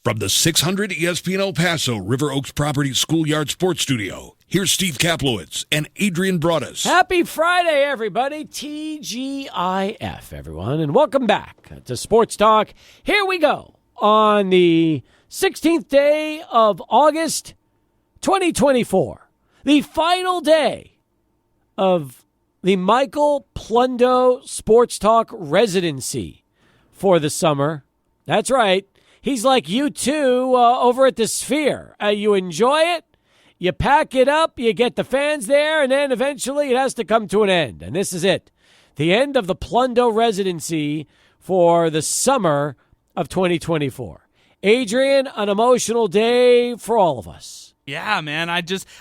From the 600 ESPN El Paso River Oaks Properties Schoolyard Sports Studio, here's Steve Kaplowitz and Adrian Broadus. Happy Friday, everybody. TGIF, everyone, and welcome back to Sports Talk. Here we go on the 16th day of August, 2024, the final day of the Michael Plundo Sports Talk residency for the summer. That's right. He's like you two over at the Sphere. You enjoy it, you pack it up, you get the fans there, and then eventually it has to come to an end. And this is it. The end of the Plundo residency for the summer of 2024. Adrian, an emotional day for all of us. Yeah, man.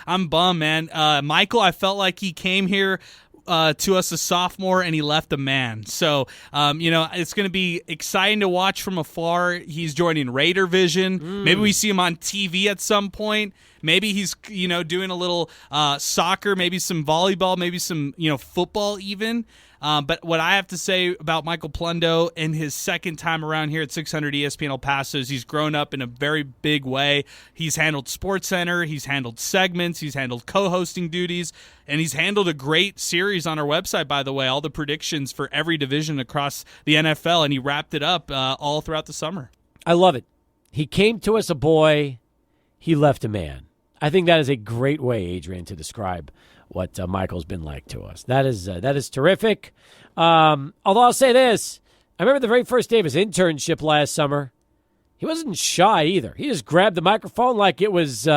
I'm bummed, man. Michael, I felt like he came here to us a sophomore and he left a man. So, it's going to be exciting to watch from afar. He's joining Raider Vision. Maybe we see him on TV at some point. Maybe he's, doing a little soccer, maybe some volleyball, maybe some, football even. But what I have to say about Michael Plundo in his second time around here at 600 ESPN El Paso is he's grown up in a very big way. He's handled SportsCenter, he's handled segments, he's handled co-hosting duties, and he's handled a great series on our website, by the way, all the predictions for every division across the NFL, and he wrapped it up all throughout the summer. I love it. He came to us a boy, he left a man. I think that is a great way, Adrian, to describe what Michael's been like to us. That is terrific. Although I'll say this, I remember the very first day of his internship last summer. He wasn't shy either. He just grabbed the microphone like it was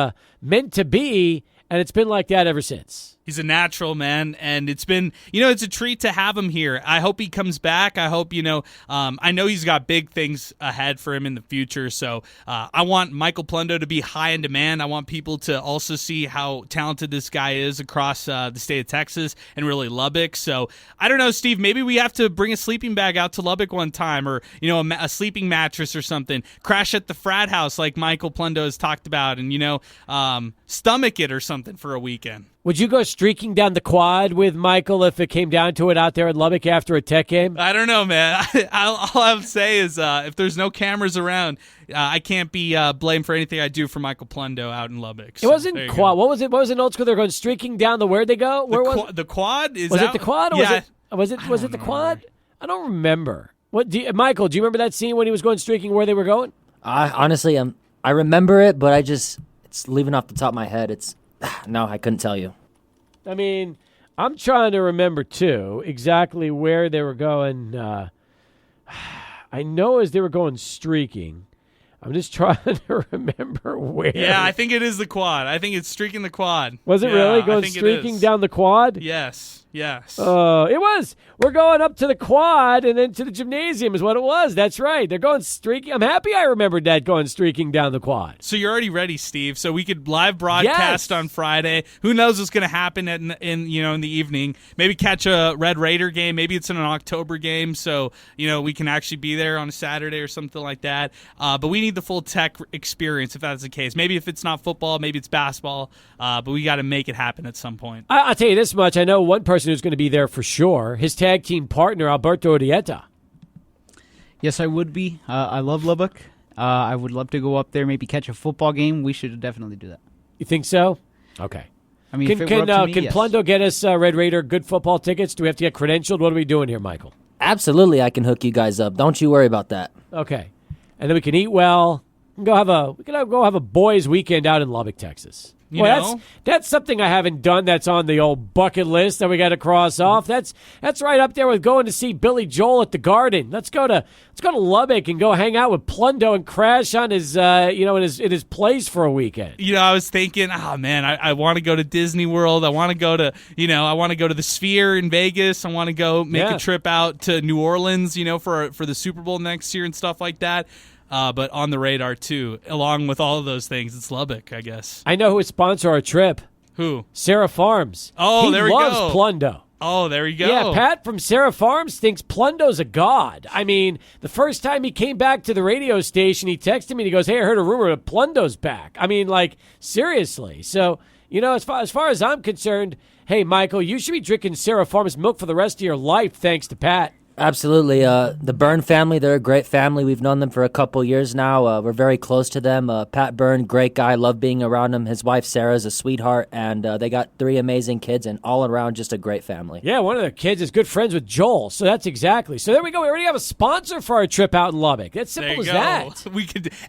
meant to be, and it's been like that ever since. He's a natural, man, and it's been, it's a treat to have him here. I hope he comes back. I hope, I know he's got big things ahead for him in the future, so I want Michael Plundo to be high in demand. I want people to also see how talented this guy is across the state of Texas and really Lubbock. So, I don't know, Steve, maybe we have to bring a sleeping bag out to Lubbock one time or, a sleeping mattress or something. Crash at the frat house like Michael Plundo has talked about and, stomach it or something for a weekend. Would you go streaking down the quad with Michael if it came down to it out there in Lubbock after a Tech game? I don't know, man. All I would say is if there's no cameras around, I can't be blamed for anything I do for Michael Plundo out in Lubbock. So it wasn't quad. What was it? What was in old school? They're going streaking down the where'd they go? Where was the quad? Was it the quad? Or yeah. Was it the quad? I don't remember. Michael, do you remember that scene when he was going streaking where they were going? Honestly, I remember it, but it's leaving off the top of my head. No, I couldn't tell you. I mean, I'm trying to remember, too, exactly where they were going. I know as they were going streaking. I'm just trying to remember where. Yeah, I think it is the quad. I think it's streaking the quad. Was it really going streaking down the quad? Yes. It was. We're going up to the quad and then to the gymnasium is what it was. That's right. They're going streaking. I'm happy I remembered that going streaking down the quad. So you're already ready, Steve. So we could live broadcast on Friday. Who knows what's going to happen in the evening? Maybe catch a Red Raider game. Maybe it's in an October game. So, we can actually be there on a Saturday or something like that. But we need the full Tech experience if that's the case. Maybe if it's not football, maybe it's basketball. But we got to make it happen at some point. I'll tell you this much. I know one person who's going to be there for sure. His tag team partner, Alberto Urdieta. Yes, I would be. I love Lubbock. I would love to go up there, maybe catch a football game. We should definitely do that. You think so? Okay. I mean, can yes. Plundo get us Red Raider good football tickets? Do we have to get credentialed? What are we doing here, Michael? Absolutely, I can hook you guys up. Don't you worry about that. Okay. And then we can eat well. We can go have a boys' weekend out in Lubbock, Texas. That's something I haven't done that's on the old bucket list that we got to cross off. That's right up there with going to see Billy Joel at the Garden. Let's go to Lubbock and go hang out with Plundo and crash on his in his place for a weekend. I was thinking, I want to go to Disney World. I want to go to the Sphere in Vegas. I want to go make a trip out to New Orleans, for the Super Bowl next year and stuff like that. But on the radar, too, along with all of those things, it's Lubbock, I guess. I know who would sponsor our trip. Who? Sarah Farms. Oh, there we go. He loves Plundo. Oh, there you go. Yeah, Pat from Sarah Farms thinks Plundo's a god. I mean, the first time he came back to the radio station, he texted me and he goes, "Hey, I heard a rumor that Plundo's back." I mean, seriously. So, as far as I'm concerned, hey, Michael, you should be drinking Sarah Farms milk for the rest of your life, thanks to Pat. Absolutely. The Byrne family, they're a great family. We've known them for a couple years now. We're very close to them. Pat Byrne, great guy. Love being around him. His wife, Sarah's a sweetheart. And they got 3 amazing kids and all around just a great family. Yeah, one of their kids is good friends with Joel. So that's exactly. So there we go. We already have a sponsor for our trip out in Lubbock. That's simple as that.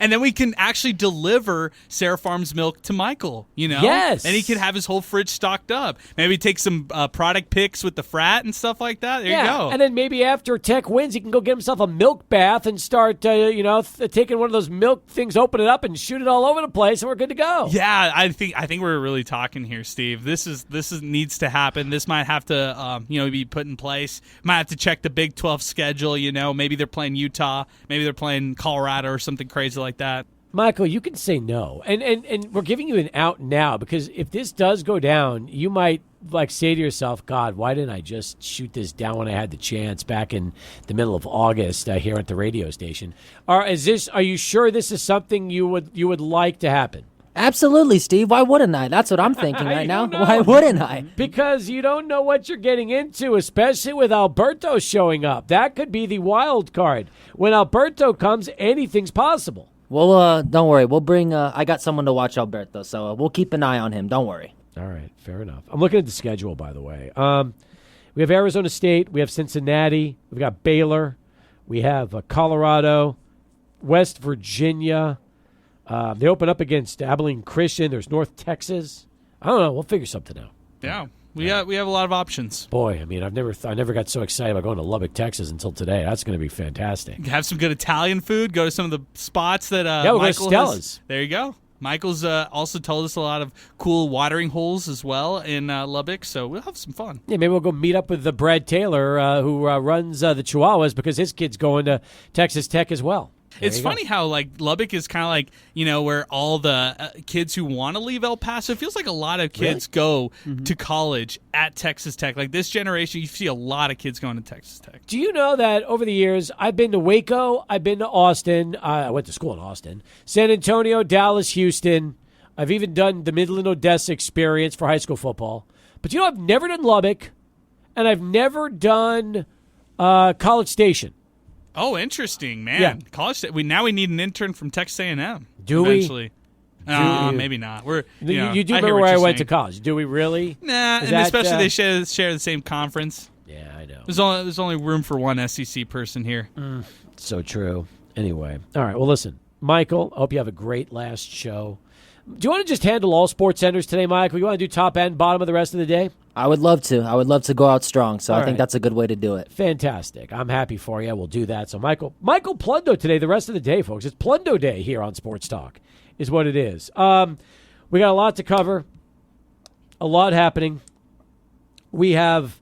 And then we can actually deliver Sarah Farms milk to Michael, Yes. And he could have his whole fridge stocked up. Maybe take some product pics with the frat and stuff like that. There you go. And then maybe after Tech wins, he can go get himself a milk bath and start, taking one of those milk things, open it up, and shoot it all over the place, and we're good to go. Yeah, I think we're really talking here, Steve. This needs to happen. This might have to, be put in place. Might have to check the Big 12 schedule. Maybe they're playing Utah, maybe they're playing Colorado or something crazy like that. Michael, you can say no, and we're giving you an out now because if this does go down, you might say to yourself, God, why didn't I just shoot this down when I had the chance back in the middle of August here at the radio station? Are you sure this is something you would like to happen? Absolutely, Steve. Why wouldn't I? That's what I'm thinking right now. Why wouldn't I? Because you don't know what you're getting into, especially with Alberto showing up. That could be the wild card. When Alberto comes, anything's possible. Well, don't worry. We'll bring. I got someone to watch Alberto, so we'll keep an eye on him. Don't worry. All right, fair enough. I'm looking at the schedule, by the way. We have Arizona State. We have Cincinnati. We've got Baylor. We have Colorado, West Virginia. They open up against Abilene Christian. There's North Texas. I don't know. We'll figure something out. Yeah. We have a lot of options. Boy, I mean, I never got so excited about going to Lubbock, Texas until today. That's going to be fantastic. Have some good Italian food. Go to some of the spots that we'll Michael go to Stella's. There you go. Michael's also told us a lot of cool watering holes as well in Lubbock, so we'll have some fun. Yeah, maybe we'll go meet up with Brad Taylor, who runs the Chihuahuas, because his kid's going to Texas Tech as well. It's funny how Lubbock is kind of like, where all the kids who want to leave El Paso, it feels like a lot of kids go to college at Texas Tech. Like this generation, you see a lot of kids going to Texas Tech. Do you know that over the years, I've been to Waco, I've been to Austin, I went to school in Austin, San Antonio, Dallas, Houston. I've even done the Midland, Odessa experience for high school football. But I've never done Lubbock, and I've never done College Station. Oh, interesting, man. Yeah. College. We need an intern from Texas A&M. Do eventually. we? Maybe not. You do remember where I went to college? Do we really? Nah, and especially they share the same conference. Yeah, I know. There's only room for one SEC person here. So true. Anyway, all right. Well, listen, Michael. I hope you have a great last show. Do you want to just handle all sports centers today, Michael? You want to do top and bottom of the rest of the day? I would love to. I would love to go out strong, so All I think right. that's a good way to do it. Fantastic. I'm happy for you. We'll do that. So, Michael Plundo today, the rest of the day, folks. It's Plundo Day here on Sports Talk is what it is. We got a lot to cover, a lot happening. We have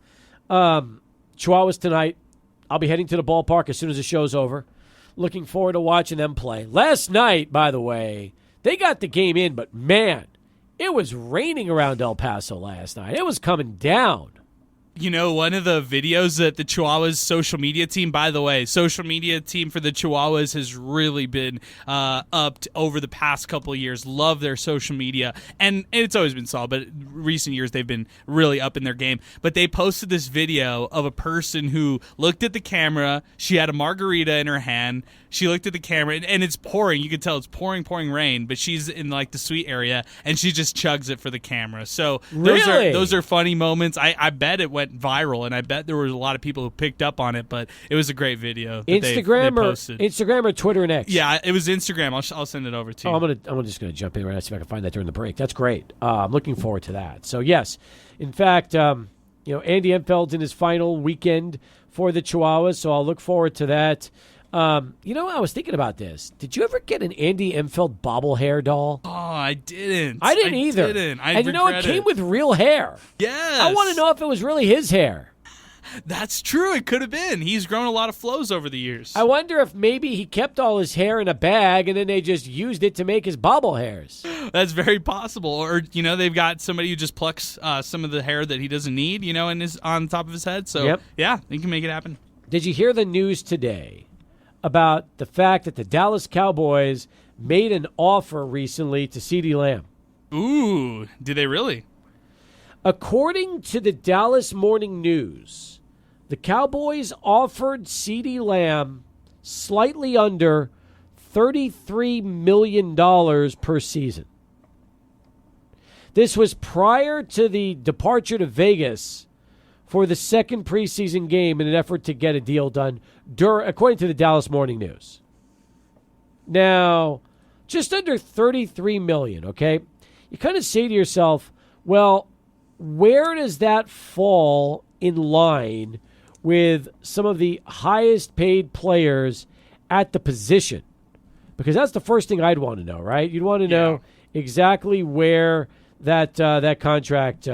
Chihuahuas tonight. I'll be heading to the ballpark as soon as the show's over. Looking forward to watching them play. Last night, by the way, they got the game in, but, man, it was raining around El Paso last night. It was coming down. One of the videos that the Chihuahuas social media team, by the way, social media team for the Chihuahuas has really been upped over the past couple of years. Love their social media. And it's always been solid, but recent years they've been really up in their game. But they posted this video of a person who looked at the camera. She had a margarita in her hand. She looked at the camera, and it's pouring. You can tell it's pouring rain, but she's in the suite area, and she just chugs it for the camera. So those are funny moments. I bet it went viral, and I bet there was a lot of people who picked up on it, but it was a great video that they posted. Instagram or Twitter and X? Yeah, it was Instagram. I'll send it over to you. I'm just going to jump in right now, see if I can find that during the break. That's great. I'm looking forward to that. So, yes, in fact, Andy Enfeld's in his final weekend for the Chihuahuas, so I'll look forward to that. I was thinking about this. Did you ever get an Andy Enfeld bobblehair doll? Oh, I didn't. I didn't either. And it came with real hair. Yes. I want to know if it was really his hair. That's true. It could have been. He's grown a lot of flows over the years. I wonder if maybe he kept all his hair in a bag and then they just used it to make his bobblehairs. That's very possible. Or, they've got somebody who just plucks some of the hair that he doesn't need, on top of his head. So, Yep. Yeah, he can make it happen. Did you hear the news today about the fact that the Dallas Cowboys made an offer recently to CeeDee Lamb? Ooh, did they really? According to the Dallas Morning News, The Cowboys offered CeeDee Lamb slightly under $33 million per season. This was prior to the departure to Vegas for the second preseason game in an effort to get a deal done, according to the Dallas Morning News. Now, just under $33 million, okay? You kind of say to yourself, well, where does that fall in line with some of the highest paid players at the position? Because that's the first thing I'd want to know, right? You'd want to know exactly where that contract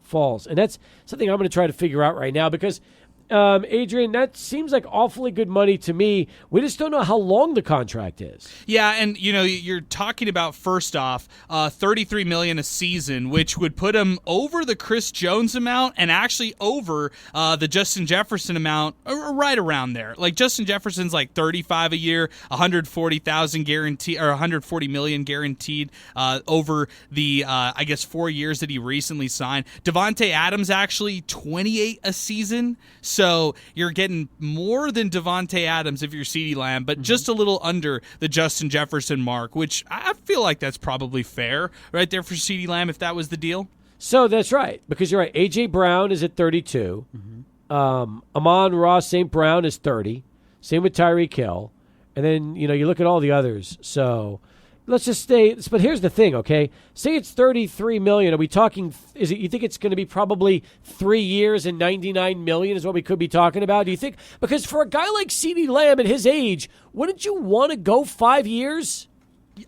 falls. And that's something I'm going to try to figure out right now because, Adrian, that seems like awfully good money to me. We just don't know how long the contract is. Yeah, and you're talking about, first off, $33 million a season, which would put him over the Chris Jones amount and actually over the Justin Jefferson amount, right around there. Like Justin Jefferson's like $35 a year, $140,000 guaranteed, or $140 million guaranteed over the 4 years that he recently signed. Devontae Adams actually $28 a season. So you're getting more than Devontae Adams if you're CeeDee Lamb, but just a little under the Justin Jefferson mark, which I feel like that's probably fair right there for CeeDee Lamb if that was the deal. So that's right, because you're right. A.J. Brown is at 32. Amon-Ra St. Brown is 30. Same with Tyreek Hill. And then, you look at all the others. So let's just stay. But here's the thing, okay? Say it's $33 million. Are we talking? You think it's going to be probably 3 years and $99 million is what we could be talking about? Do you think? Because for a guy like CeeDee Lamb at his age, wouldn't you want to go 5 years?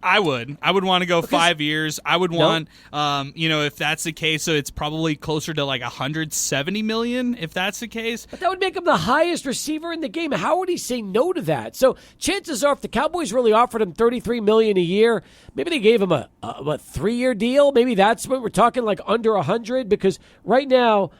I would want to go 5 years. I would want, if that's the case, so it's probably closer to like $170 million, if that's the case. But that would make him the highest receiver in the game. How would he say no to that? So chances are, if the Cowboys really offered him $33 million a year, maybe they gave him a 3-year deal. Maybe that's what we're talking, like under 100. Because right now,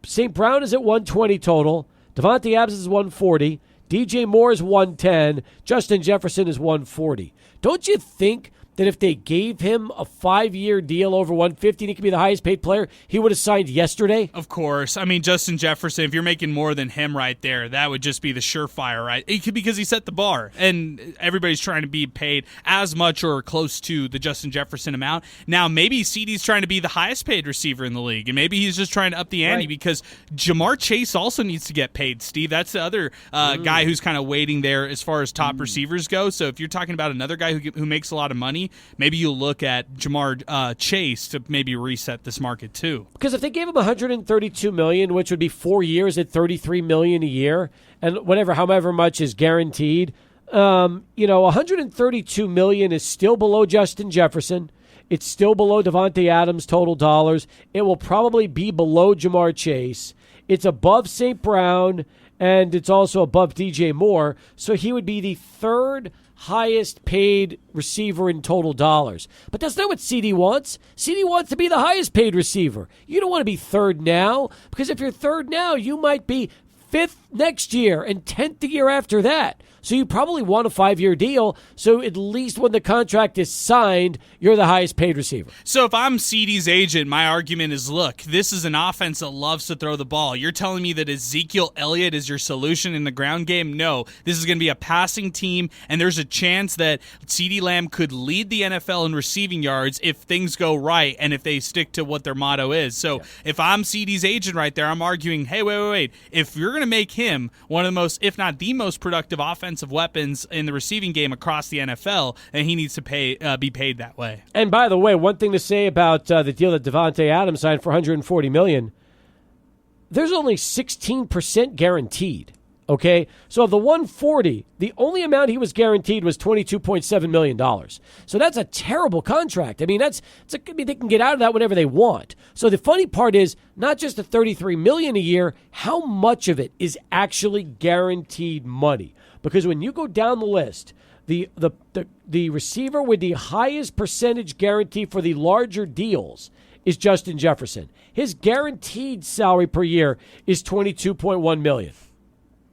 St. Brown is at 120 total. Devontae Adams is 140. DJ Moore is 110. Justin Jefferson is 140. Don't you think that if they gave him a 5-year deal over 150 and he could be the highest paid player, he would have signed yesterday? Of course. I mean, Justin Jefferson, if you're making more than him right there, that would just be the surefire, right? Because he set the bar, and everybody's trying to be paid as much or close to the Justin Jefferson amount. Now, maybe CeeDee's trying to be the highest paid receiver in the league, and maybe he's just trying to up the ante because Jamar Chase also needs to get paid, Steve. That's the other guy who's kind of waiting there as far as top receivers go. So if you're talking about another guy who makes a lot of money, maybe you'll look at Jamar Chase to maybe reset this market too. Because if they gave him $132 million, which would be 4 years at $33 million a year, and however much is guaranteed, $132 million is still below Justin Jefferson. It's still below Devontae Adams' total dollars. It will probably be below Jamar Chase. It's above St. Brown, and it's also above DJ Moore. So he would be the third highest paid receiver in total dollars. But that's not what CeeDee wants. CeeDee wants to be the highest paid receiver. You don't want to be third now, because if you're third now, you might be 5th next year and 10th the year after that. So you probably want a 5-year deal, so at least when the contract is signed, you're the highest paid receiver. So if I'm CeeDee's agent, my argument is, look, this is an offense that loves to throw the ball. You're telling me that Ezekiel Elliott is your solution in the ground game? No. This is going to be a passing team, and there's a chance that CeeDee Lamb could lead the NFL in receiving yards if things go right and if they stick to what their motto is. So if I'm CeeDee's agent right there, I'm arguing, hey, wait. If you're going to make him one of the most, if not the most productive offensive weapons in the receiving game across the NFL, and he needs to be paid that way. And by the way, one thing to say about the deal that Devontae Adams signed for $140 million, there's only 16% guaranteed. Okay, so of the 140, the only amount he was guaranteed was $22.7 million. So that's a terrible contract. I mean, they can get out of that whenever they want. So the funny part is not just the $33 million a year, how much of it is actually guaranteed money? Because when you go down the list, the receiver with the highest percentage guarantee for the larger deals is Justin Jefferson. His guaranteed salary per year is $22.1 million.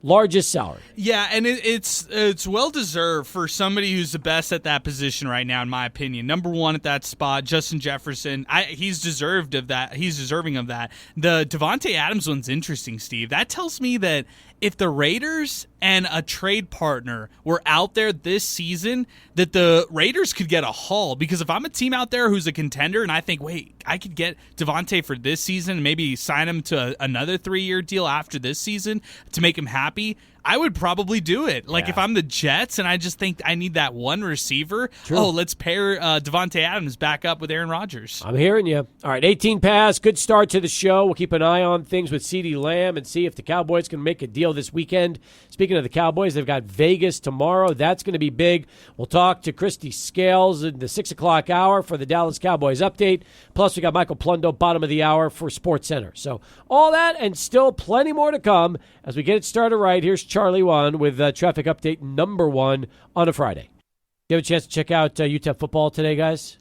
Largest salary. Yeah, and it's well deserved for somebody who's the best at that position right now, in my opinion. Number one at that spot, Justin Jefferson. He's deserved of that. He's deserving of that. The Devontae Adams one's interesting, Steve. That tells me that if the Raiders and a trade partner were out there this season, that the Raiders could get a haul. Because if I'm a team out there who's a contender and I think, wait, I could get Devontae for this season and maybe sign him to another 3-year deal after this season to make him happy, I would probably do it. Like, if I'm the Jets and I just think I need that one receiver, let's pair Devontae Adams back up with Aaron Rodgers. I'm hearing you. All right, 18 pass. Good start to the show. We'll keep an eye on things with CeeDee Lamb and see if the Cowboys can make a deal this weekend. Speaking of the Cowboys, they've got Vegas tomorrow. That's going to be big. We'll talk to Christy Scales in the 6 o'clock hour for the Dallas Cowboys update. Plus, we got Michael Plundo, bottom of the hour for Sports Center. So all that and still plenty more to come as we get it started right. Here's Charlie Wan with traffic update number 1 on a Friday. You have a chance to check out UTEP football today, guys?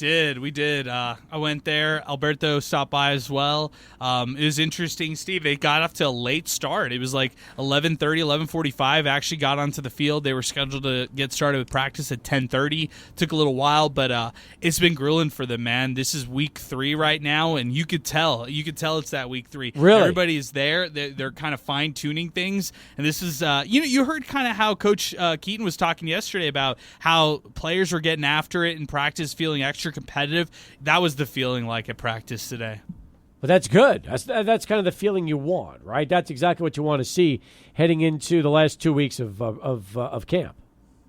We did. I went there. Alberto stopped by as well. It was interesting, Steve. It got off to a late start. It was like 11:30, 11:45. Actually got onto the field. They were scheduled to get started with practice at 10:30. Took a little while, but it's been grueling for them, man. This is week 3 right now, and you could tell. You could tell it's that week 3. Really? Everybody is there. They're kind of fine-tuning things, and this is you heard kind of how Coach Keaton was talking yesterday about how players were getting after it in practice, feeling extra competitive. That was the feeling like at practice today. Well, that's good. That's kind of the feeling you want, right? That's exactly what you want to see heading into the last 2 weeks of camp.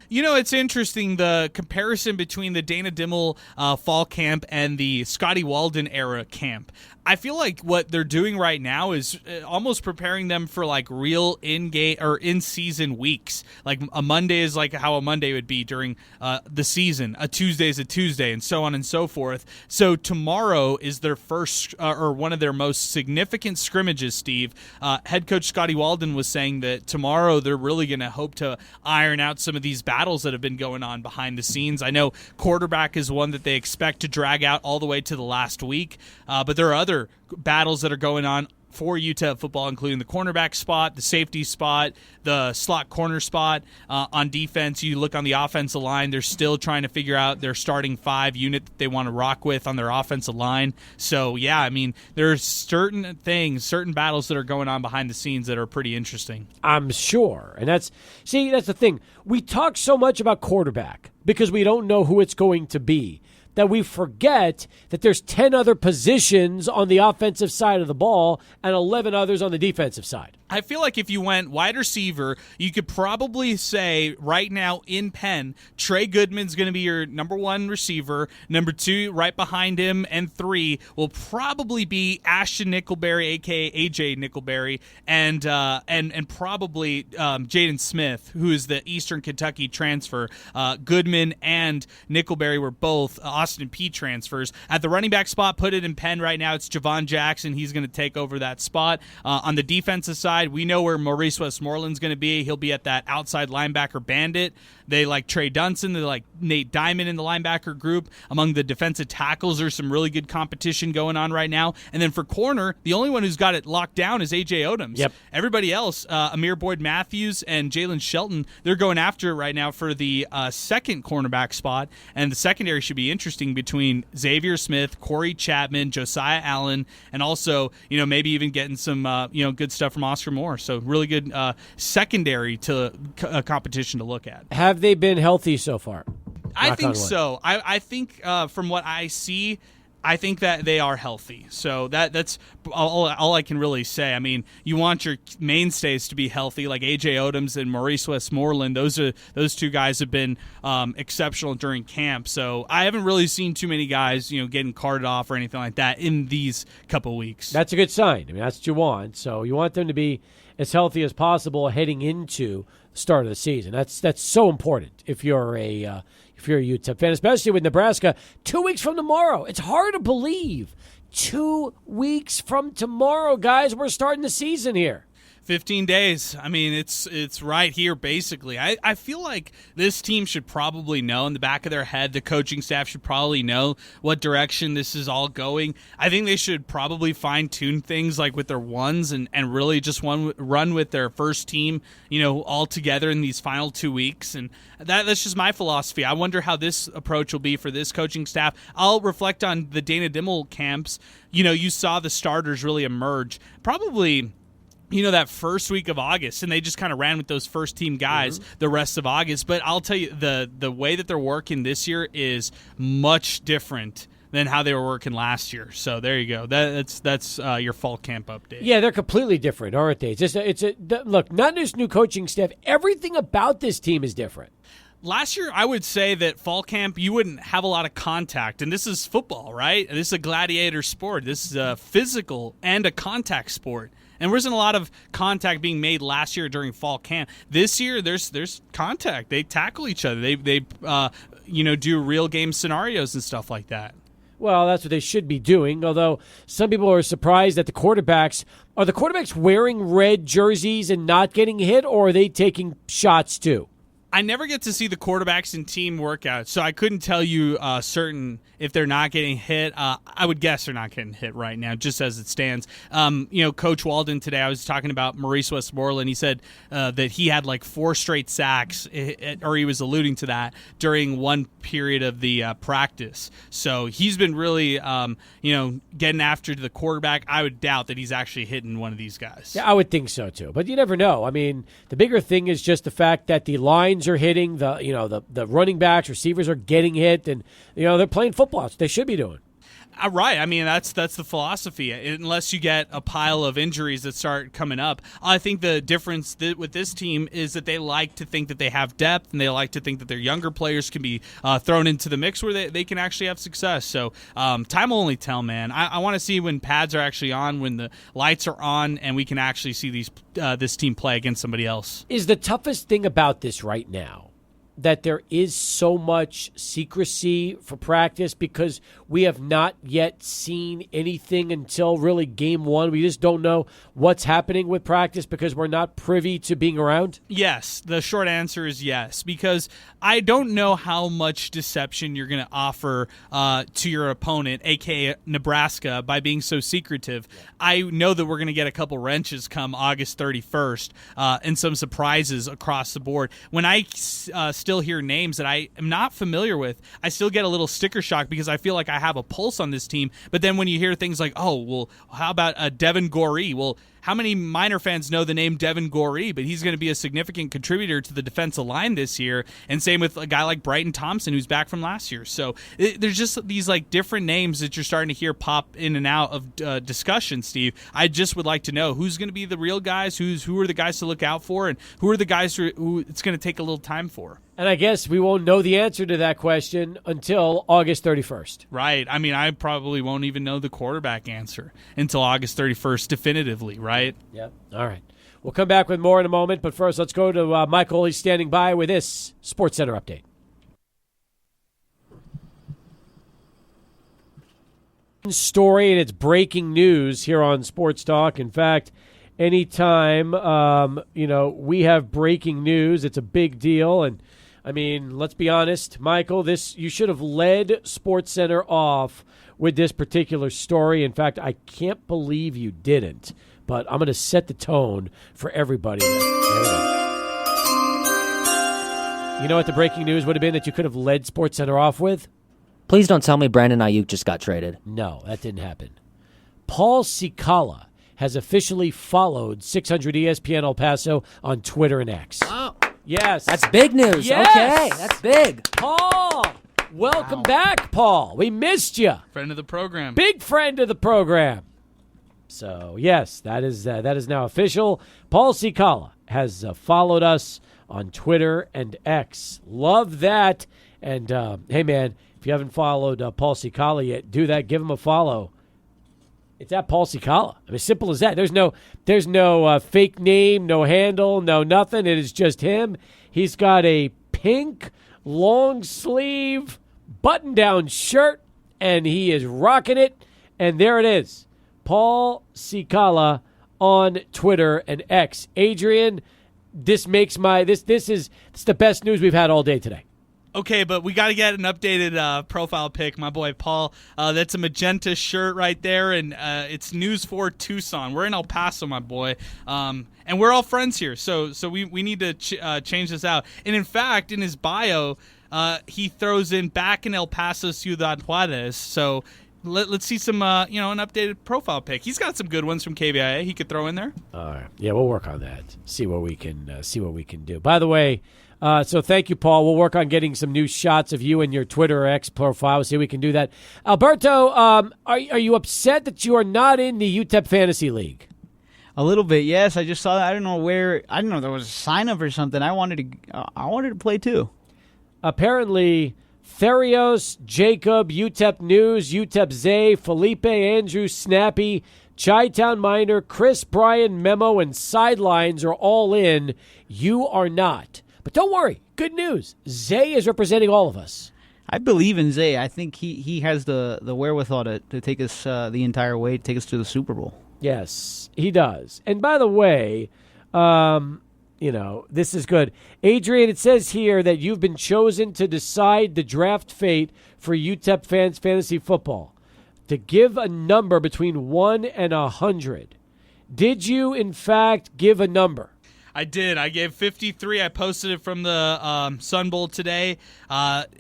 You know, it's interesting, the comparison between the Dana Dimmel fall camp and the Scotty Walden era camp. I feel like what they're doing right now is almost preparing them for like real in-game or in-season weeks. Like a Monday is like how a Monday would be during the season. A Tuesday is a Tuesday, and so on and so forth. So tomorrow is their first or one of their most significant scrimmages, Steve. Head coach Scotty Walden was saying that tomorrow they're really going to hope to iron out some of these battles that have been going on behind the scenes. I know quarterback is one that they expect to drag out all the way to the last week, but there are other battles that are going on for UTEP football, including the cornerback spot, the safety spot, the slot corner spot. On defense, you look on the offensive line, they're still trying to figure out their starting 5 unit that they want to rock with on their offensive line. So, yeah, I mean, there's certain things, certain battles that are going on behind the scenes that are pretty interesting. I'm sure. And that's the thing. We talk so much about quarterback because we don't know who it's going to be, that we forget that there's 10 other positions on the offensive side of the ball and 11 others on the defensive side. I feel like if you went wide receiver, you could probably say right now in Penn, Trey Goodman's going to be your number 1 receiver. Number 2, right behind him, and 3 will probably be Ashton Nickelberry, a.k.a. AJ Nickelberry, and probably Jaden Smith, who is the Eastern Kentucky transfer. Goodman and Nickelberry were both Austin Peay transfers. At the running back spot, put it in Penn right now, it's Javon Jackson. He's going to take over that spot. On the defensive side, we know where Maurice Westmoreland's going to be. He'll be at that outside linebacker bandit. They like Trey Dunson. They like Nate Diamond in the linebacker group. Among the defensive tackles, there's some really good competition going on right now. And then for corner, the only one who's got it locked down is A.J. Odoms. Yep. Everybody else, Amir Boyd-Matthews and Jalen Shelton, they're going after it right now for the second cornerback spot. And the secondary should be interesting between Xavier Smith, Corey Chapman, Josiah Allen, and also, maybe even getting some, good stuff from Oscar Moore. So really good secondary to competition to look at. Have they been healthy so far? I think so. I think from what I see, I think that they are healthy. So that's all I can really say. I mean, you want your mainstays to be healthy, like A.J. Odoms and Maurice Westmoreland. Those 2 guys have been exceptional during camp. So I haven't really seen too many guys, getting carted off or anything like that in these couple weeks. That's a good sign. I mean, that's what you want. So you want them to be as healthy as possible heading into the start of the season. That's so important if you're a UTEP fan, especially with Nebraska 2 weeks from tomorrow. It's hard to believe. 2 weeks from tomorrow, guys, we're starting the season here. 15 days. I mean, it's right here, basically. I feel like this team should probably know in the back of their head, the coaching staff should probably know what direction this is all going. I think they should probably fine-tune things like with their ones and really just run with their first team, all together in these final 2 weeks. And that's just my philosophy. I wonder how this approach will be for this coaching staff. I'll reflect on the Dana Dimmel camps. You saw the starters really emerge. Probably that first week of August, and they just kind of ran with those first team guys the rest of August. But I'll tell you, the way that they're working this year is much different than how they were working last year. So there you go. That's your fall camp update. Yeah, they're completely different, aren't they? Look, not just new coaching staff. Everything about this team is different. Last year, I would say that fall camp, you wouldn't have a lot of contact. And this is football, right? This is a gladiator sport. This is a physical and a contact sport. And there wasn't a lot of contact being made last year during fall camp. This year, there's contact. They tackle each other. They do real game scenarios and stuff like that. Well, that's what they should be doing, although some people are surprised that the quarterbacks wearing red jerseys and not getting hit, or are they taking shots too? I never get to see the quarterbacks in team workouts, so I couldn't tell you certain if they're not getting hit. I would guess they're not getting hit right now, just as it stands. Coach Walden today, I was talking about Maurice Westmoreland. He said that he had like 4 straight sacks, or he was alluding to that, during one period of the practice. So he's been really, getting after the quarterback. I would doubt that he's actually hitting one of these guys. Yeah, I would think so too, but you never know. I mean, the bigger thing is just the fact that the lines are hitting, the running backs, receivers are getting hit, and they're playing football. That's what they should be doing. Right. I mean, that's the philosophy. Unless you get a pile of injuries that start coming up. I think the difference with this team is that they like to think that they have depth, and they like to think that their younger players can be thrown into the mix where they can actually have success. So time will only tell, man. I want to see when pads are actually on, when the lights are on, and we can actually see this team play against somebody else. Is the toughest thing about this right now that there is so much secrecy for practice because we have not yet seen anything until really game one? We just don't know what's happening with practice because we're not privy to being around? Yes. The short answer is yes, because I don't know how much deception you're going to offer to your opponent, a.k.a. Nebraska, by being so secretive. I know that we're going to get a couple wrenches come August 31st and some surprises across the board. When I still hear names that I am not familiar with, I still get a little sticker shock because I feel like I have a pulse on this team. But then when you hear things like, oh, well, how about Devin Goree? Well, how many Miner fans know the name Devin Goree? But he's going to be a significant contributor to the defensive line this year. And same with a guy like Brighton Thompson, who's back from last year. So there's just these like different names that you're starting to hear pop in and out of discussion, Steve. I just would like to know who's going to be the real guys, who are the guys to look out for, and who are the guys who it's going to take a little time for. And I guess we won't know the answer to that question until August 31st. Right. I mean, I probably won't even know the quarterback answer until August 31st definitively, right? Yep. All right. We'll come back with more in a moment, but first let's go to Michael. He's standing by with this Sports Center update. Story, and it's breaking news here on Sports Talk. In fact, anytime we have breaking news, it's a big deal. And I mean, let's be honest, Michael, you should have led SportsCenter off with this particular story. In fact, I can't believe you didn't, but I'm going to set the tone for everybody. You know what the breaking news would have been that you could have led SportsCenter off with? Please don't tell me Brandon Ayuk just got traded. No, that didn't happen. Paul Cicala has officially followed 600 ESPN El Paso on Twitter and X. Wow. Yes. That's big news. Yes. Okay, that's big. Paul, welcome back, Paul. We missed you. Friend of the program. Big friend of the program. So, yes, that is now official. Paul Cicala has followed us on Twitter and X. Love that. And, hey, man, if you haven't followed Paul Cicala yet, do that. Give him a follow. It's at Paul Cicala. I mean, simple as that. There's no fake name, no handle, no nothing. It is just him. He's got a pink long sleeve button down shirt, and he is rocking it. And there it is, Paul Cicala on Twitter and X. Adrian, this makes it's the best news we've had all day today. Okay, but we got to get an updated profile pic, my boy Paul. That's a magenta shirt right there, and it's News 4 Tucson. We're in El Paso, my boy, and we're all friends here, so we need to change this out. And in fact, in his bio, he throws in back in El Paso, Ciudad Juarez. So let's see some an updated profile pic. He's got some good ones from KBIA he could throw in there. All right, yeah, we'll work on that. See what we can do. By the way. So thank you, Paul. We'll work on getting some new shots of you and your Twitter or X profile. We'll see if we can do that. Alberto, are you upset that you are not in the UTEP Fantasy League? A little bit, yes. I just saw that. I don't know there was a sign up or something. I wanted to play too. Apparently, Therios, Jacob, UTEP News, UTEP Zay, Felipe, Andrew, Snappy, Chi-Town Miner, Chris, Brian, Memo, and Sidelines are all in. You are not. But don't worry. Good news. Zay is representing all of us. I believe in Zay. I think he has the wherewithal to take us the entire way, take us to the Super Bowl. Yes, he does. And by the way, this is good. Adrian, it says here that you've been chosen to decide the draft fate for UTEP fans fantasy football. To give a number between 1 and 100. Did you, in fact, give a number? I did. I gave 53. I posted it from the Sun Bowl today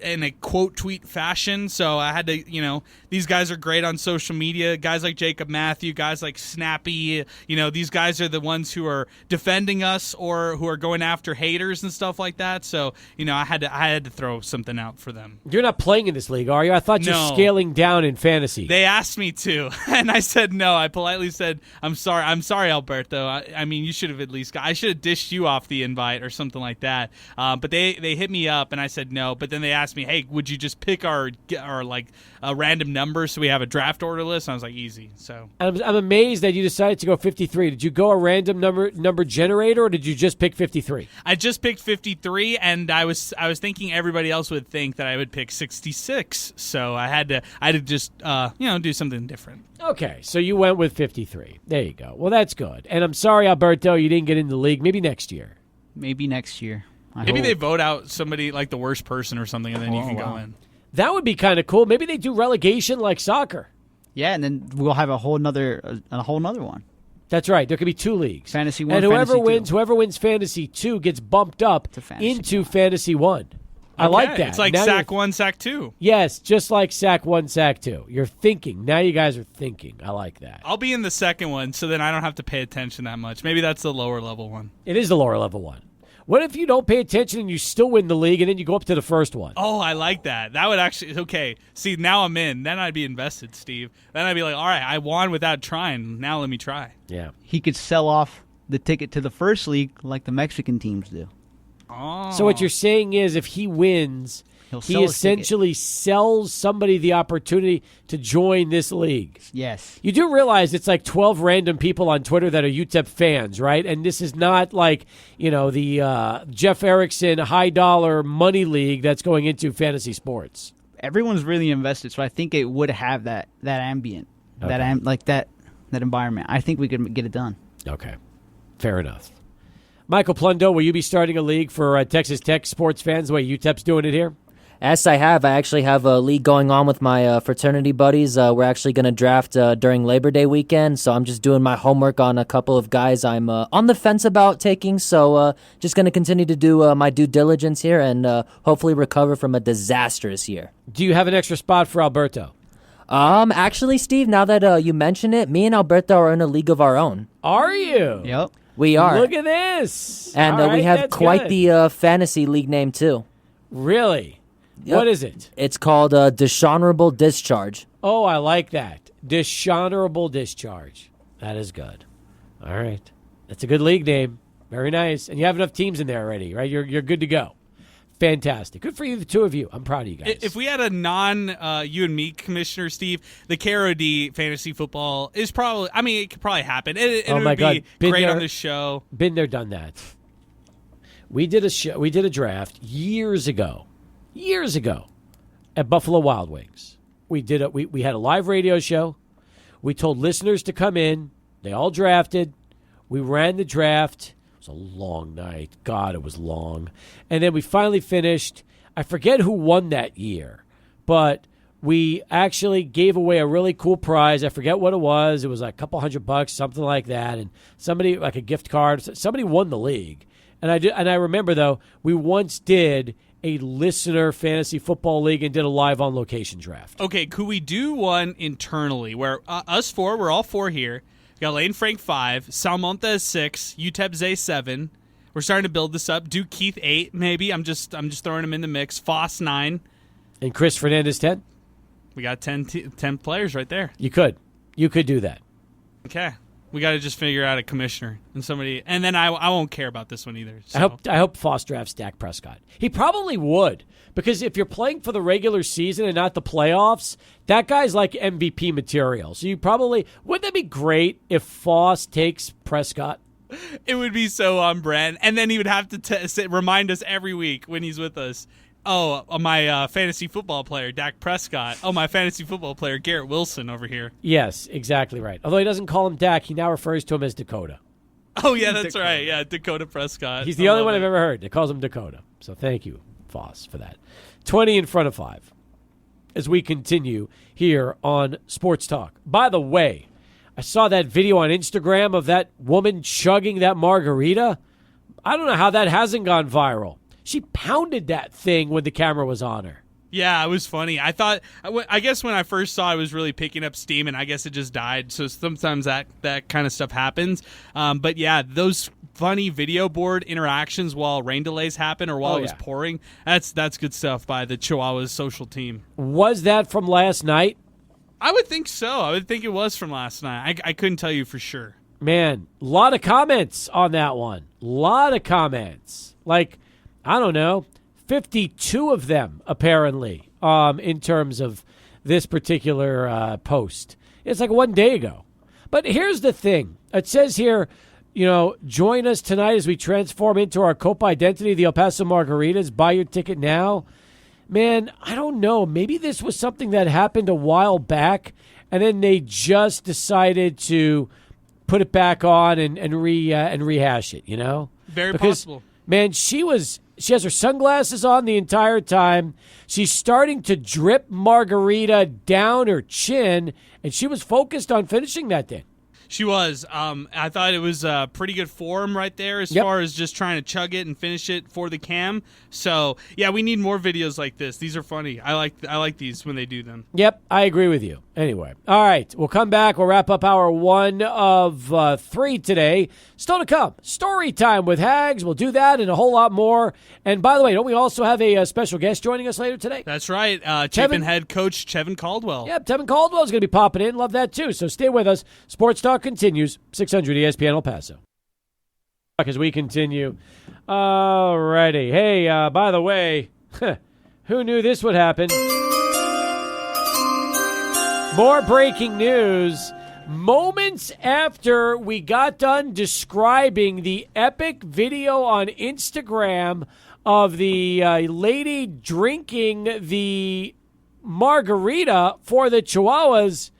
in a quote tweet fashion. So I had to, these guys are great on social media. Guys like Jacob Matthew, guys like Snappy. These guys are the ones who are defending us or who are going after haters and stuff like that. So, I had to throw something out for them. You're not playing in this league, are you? I thought you're scaling down in fantasy. They asked me to, and I said no. I politely said, I'm sorry, Alberto. I mean, you should have at least I should have dished you off the invite or something like that. But they hit me up and I said no. But then they asked me, hey, would you just pick our a random number so we have a draft order list? And I was like, easy. So I'm amazed that you decided to go 53. Did you go a random number generator or did you just pick 53? I just picked 53, and I was thinking everybody else would think that I would pick 66. So I had to just do something different. Okay, so you went with 53. There you go. Well, that's good. And I'm sorry, Alberto, you didn't get in the league. Maybe next year. Maybe next year. Maybe they vote out somebody like the worst person or something, and then you can go in. That would be kind of cool. Maybe they do relegation like soccer. Yeah, and then we'll have a whole nother one. That's right. There could be 2 leagues. Fantasy 1, and whoever Fantasy wins Fantasy 2 gets bumped up into Fantasy 1. I like that. It's like now Sack 1, Sack 2. Yes, just like Sack 1, Sack 2. You're thinking. Now you guys are thinking. I like that. I'll be in the second one, so then I don't have to pay attention that much. Maybe that's the lower level one. It is the lower level one. What if you don't pay attention and you still win the league and then you go up to the first one? Oh, I like that. That would actually, okay. See, now I'm in. Then I'd be invested, Steve. Then I'd be like, all right, I won without trying. Now let me try. Yeah. He could sell off the ticket to the first league like the Mexican teams do. Oh. So what you're saying is if he wins, he essentially sells somebody the opportunity to join this league. Yes. You do realize it's like 12 random people on Twitter that are UTEP fans, right? And this is not like, the Jeff Erickson high-dollar money league that's going into fantasy sports. Everyone's really invested, so I think it would have that ambient, that environment. I think we could get it done. Okay. Fair enough. Michael Plundo, will you be starting a league for Texas Tech sports fans the way UTEP's doing it here? Yes, I have. I actually have a league going on with my fraternity buddies. We're actually going to draft during Labor Day weekend, so I'm just doing my homework on a couple of guys I'm on the fence about taking, so just going to continue to do my due diligence here and hopefully recover from a disastrous year. Do you have an extra spot for Alberto? Actually, Steve, now that you mention it, me and Alberto are in a league of our own. Are you? Yep. We are. Look at this. And we have quite the fantasy league name, too. Really? Yep. What is it? It's called Dishonorable Discharge. Oh, I like that. Dishonorable Discharge. That is good. All right. That's a good league name. Very nice. And you have enough teams in there already, right? You're good to go. Fantastic. Good for you, the two of you. I'm proud of you guys. If we had a you and me commissioner, Steve, the KROD fantasy football is probably, it could probably happen. It would be great on the show. Been there, done that. We did a draft years ago at Buffalo Wild Wings. We had a live radio show. We told listeners to come in. They all drafted. We ran the draft. It was a long night. God, it was long. And then we finally finished. I forget who won that year, but we actually gave away a really cool prize. I forget what it was. It was like a couple $100, something like that. And somebody, like a gift card, somebody won the league. And I remember, though, we once did a listener fantasy football league and did a live on location draft. Okay, could we do one internally where us four, we're all four here. We got Lane Frank 5, Salmonta is 6, UTEP Zay 7. We're starting to build this up. Do Keith 8, maybe. I'm just throwing him in the mix. Foss 9. And Chris Fernandez 10? We got 10 players right there. You could do that. Okay. We got to just figure out a commissioner and somebody, and then I won't care about this one either. So. I hope Foss drafts Dak Prescott. He probably would, because if you're playing for the regular season and not the playoffs, that guy's like MVP material. So wouldn't that be great if Foss takes Prescott? It would be so on brand, and then he would have to remind us every week when he's with us. Oh, my fantasy football player, Dak Prescott. Oh, my fantasy football player, Garrett Wilson over here. Yes, exactly right. Although he doesn't call him Dak, he now refers to him as Dakota. Oh, yeah, that's right. Yeah, Dakota Prescott. He's the only one I've ever heard that calls him Dakota. So thank you, Foss, for that. 20 in front of 5 as we continue here on Sports Talk. By the way, I saw that video on Instagram of that woman chugging that margarita. I don't know how that hasn't gone viral. She pounded that thing when the camera was on her. Yeah, it was funny. I guess when I first saw it, was really picking up steam, and I guess it just died. So sometimes that kind of stuff happens. But yeah, those funny video board interactions while rain delays happen or while it was pouring, that's good stuff by the Chihuahuas social team. Was that from last night? I would think so. I would think it was from last night. I couldn't tell you for sure. Man, a lot of comments on that one. A lot of comments. Like, I don't know, 52 of them, apparently, in terms of this particular post. It's like 1 day ago. But here's the thing. It says here, join us tonight as we transform into our Copa identity, the El Paso Margaritas. Buy your ticket now. Man, I don't know. Maybe this was something that happened a while back, and then they just decided to put it back on and rehash it, Very possible. Man, she has her sunglasses on the entire time. She's starting to drip margarita down her chin, and she was focused on finishing that thing. She was. I thought it was pretty good form right there as far as just trying to chug it and finish it for the cam. So, yeah, we need more videos like this. These are funny. I like these when they do them. Yep, I agree with you. Anyway, all right, we'll come back. We'll wrap up hour 1 of 3 today. Still to come, story time with Hags. We'll do that and a whole lot more. And by the way, don't we also have a special guest joining us later today? That's right. Chapin head coach Tevin Caldwell. Yep, Tevin Caldwell is going to be popping in. Love that, too. So stay with us. Sports Talk continues. 600 ESPN El Paso. As we continue. Alrighty. Hey, by the way, who knew this would happen? More breaking news. Moments after we got done describing the epic video on Instagram of the lady drinking the margarita for the Chihuahuas,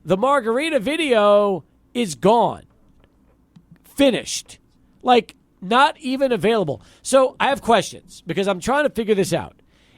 the margarita video is gone. Finished. Like, not even available. So I have questions because I'm trying to figure this out.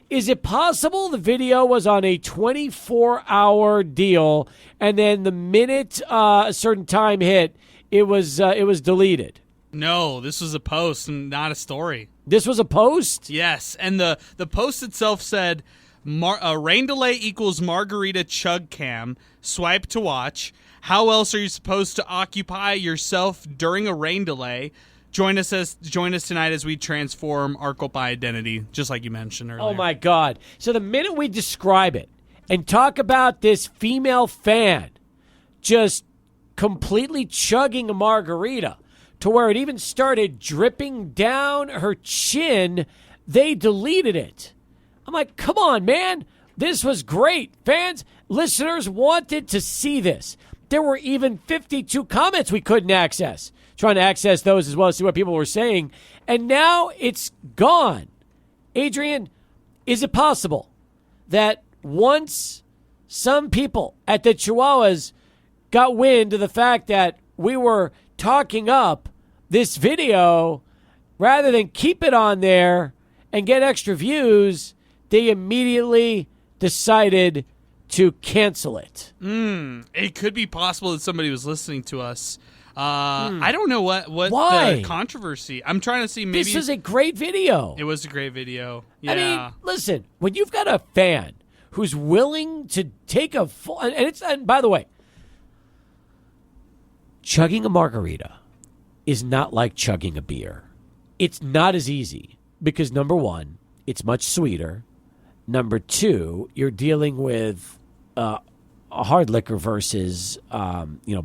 Is it possible the video was on a 24-hour deal and then the minute a certain time hit, it was deleted? No, this was a post and not a story. This was a post? Yes, and the post itself said, rain delay equals margarita chug cam, swipe to watch. How else are you supposed to occupy yourself during a rain delay? Join us tonight as we transform our Copa identity, just like you mentioned earlier. Oh, my God. So the minute we describe it and talk about this female fan just completely chugging a margarita to where it even started dripping down her chin, they deleted it. I'm like, come on, man. This was great. Fans, listeners wanted to see this. There were even 52 comments we couldn't access. Trying to access those as well as see what people were saying. And now it's gone. Adrian, is it possible that once some people at the Chihuahuas got wind of the fact that we were talking up this video, rather than keep it on there and get extra views, they immediately decided to cancel it. It could be possible that somebody was listening to us. I don't know what Why? the controversy. I'm trying to see. Maybe This is a great video. it was a great video. Yeah. I mean, listen, when you've got a fan who's willing to take a full, and by the way, chugging a margarita is not like chugging a beer. It's not as easy because, number one, it's much sweeter. Number two, you're dealing with a hard liquor versus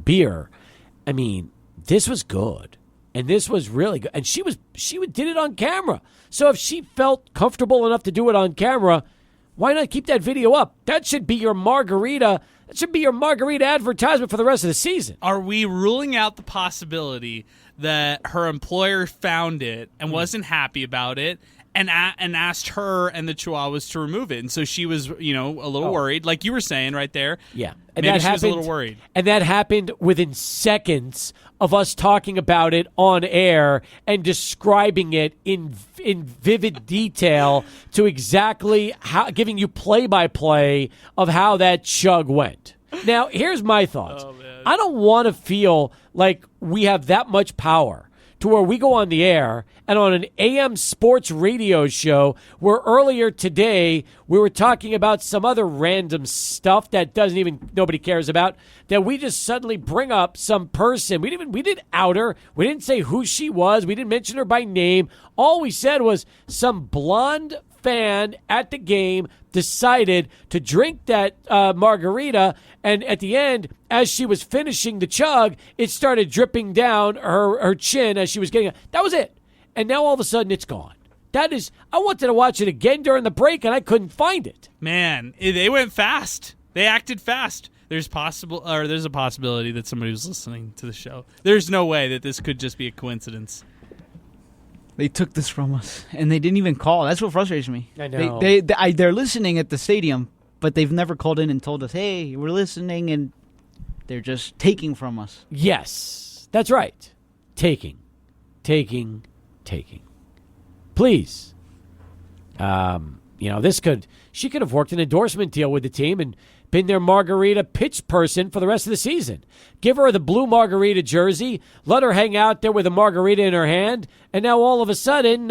beer. I mean, this was good, and this was really good. And she did it on camera. So if she felt comfortable enough to do it on camera, why not keep that video up? That should be your margarita. That should be your margarita advertisement for the rest of the season. Are we ruling out the possibility that her employer found it and wasn't happy about it and asked her and the Chihuahuas to remove it? And so she was, a little worried, like you were saying right there. Yeah. And maybe that she was a happened, little worried. And that happened within seconds of us talking about it on air and describing it in vivid detail to exactly how, giving you play-by-play of how that chug went. Now, here's my thoughts. Oh, man. I don't want to feel like we have that much power to where we go on the air and on an AM sports radio show where earlier today we were talking about some other random stuff that nobody cares about, that we just suddenly bring up some person. We didn't out her. We didn't say who she was. We didn't mention her by name. All we said was some blonde fan at the game decided to drink that margarita, and at the end, as she was finishing the chug, it started dripping down her chin as she was getting it. That was it. And now all of a sudden it's gone. I wanted to watch it again during the break, and I couldn't find it. Man, they went fast. They acted fast. There's a possibility that somebody was listening to the show. There's no way that this could just be a coincidence. They took this from us, and they didn't even call. That's what frustrates me. I know. They're listening at the stadium, but they've never called in and told us, hey, we're listening, and they're just taking from us. Yes, that's right. Taking. Please. She could have worked an endorsement deal with the team and been their margarita pitch person for the rest of the season. Give her the blue margarita jersey, let her hang out there with a margarita in her hand, and now all of a sudden,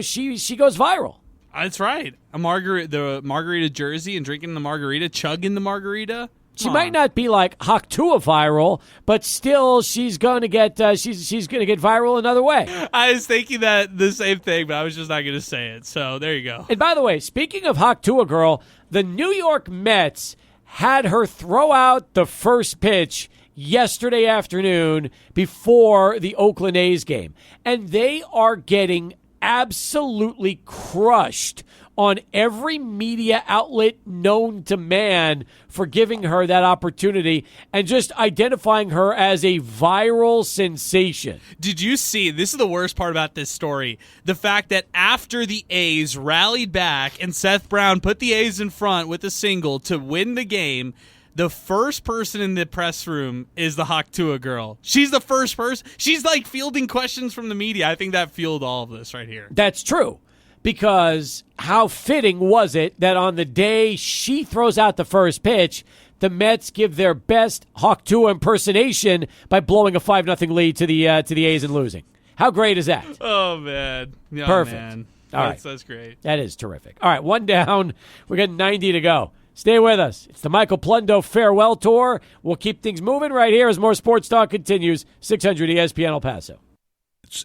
she goes viral. That's right. The margarita jersey and drinking the margarita, chugging the margarita. She might not be like Haktua viral, but still she's going to get she's going to get viral another way. I was thinking that the same thing, but I was just not going to say it. So there you go. And by the way, speaking of Haktua girl, the New York Mets had her throw out the first pitch yesterday afternoon before the Oakland A's game. And they are getting absolutely crushed on every media outlet known to man for giving her that opportunity and just identifying her as a viral sensation. Did you see, this is the worst part about this story, the fact that after the A's rallied back and Seth Brown put the A's in front with a single to win the game, the first person in the press room is the Haktua girl. She's the first person. She's like fielding questions from the media. I think that fueled all of this right here. That's true. Because how fitting was it that on the day she throws out the first pitch, the Mets give their best Haktua impersonation by blowing a 5-0 lead to the A's and losing. How great is that? Oh, man. Oh, perfect. Man. All right. That's great. That is terrific. All right, one down. We got 90 to go. Stay with us. It's the Michael Plundo Farewell Tour. We'll keep things moving right here as more Sports Talk continues. 600 ESPN El Paso.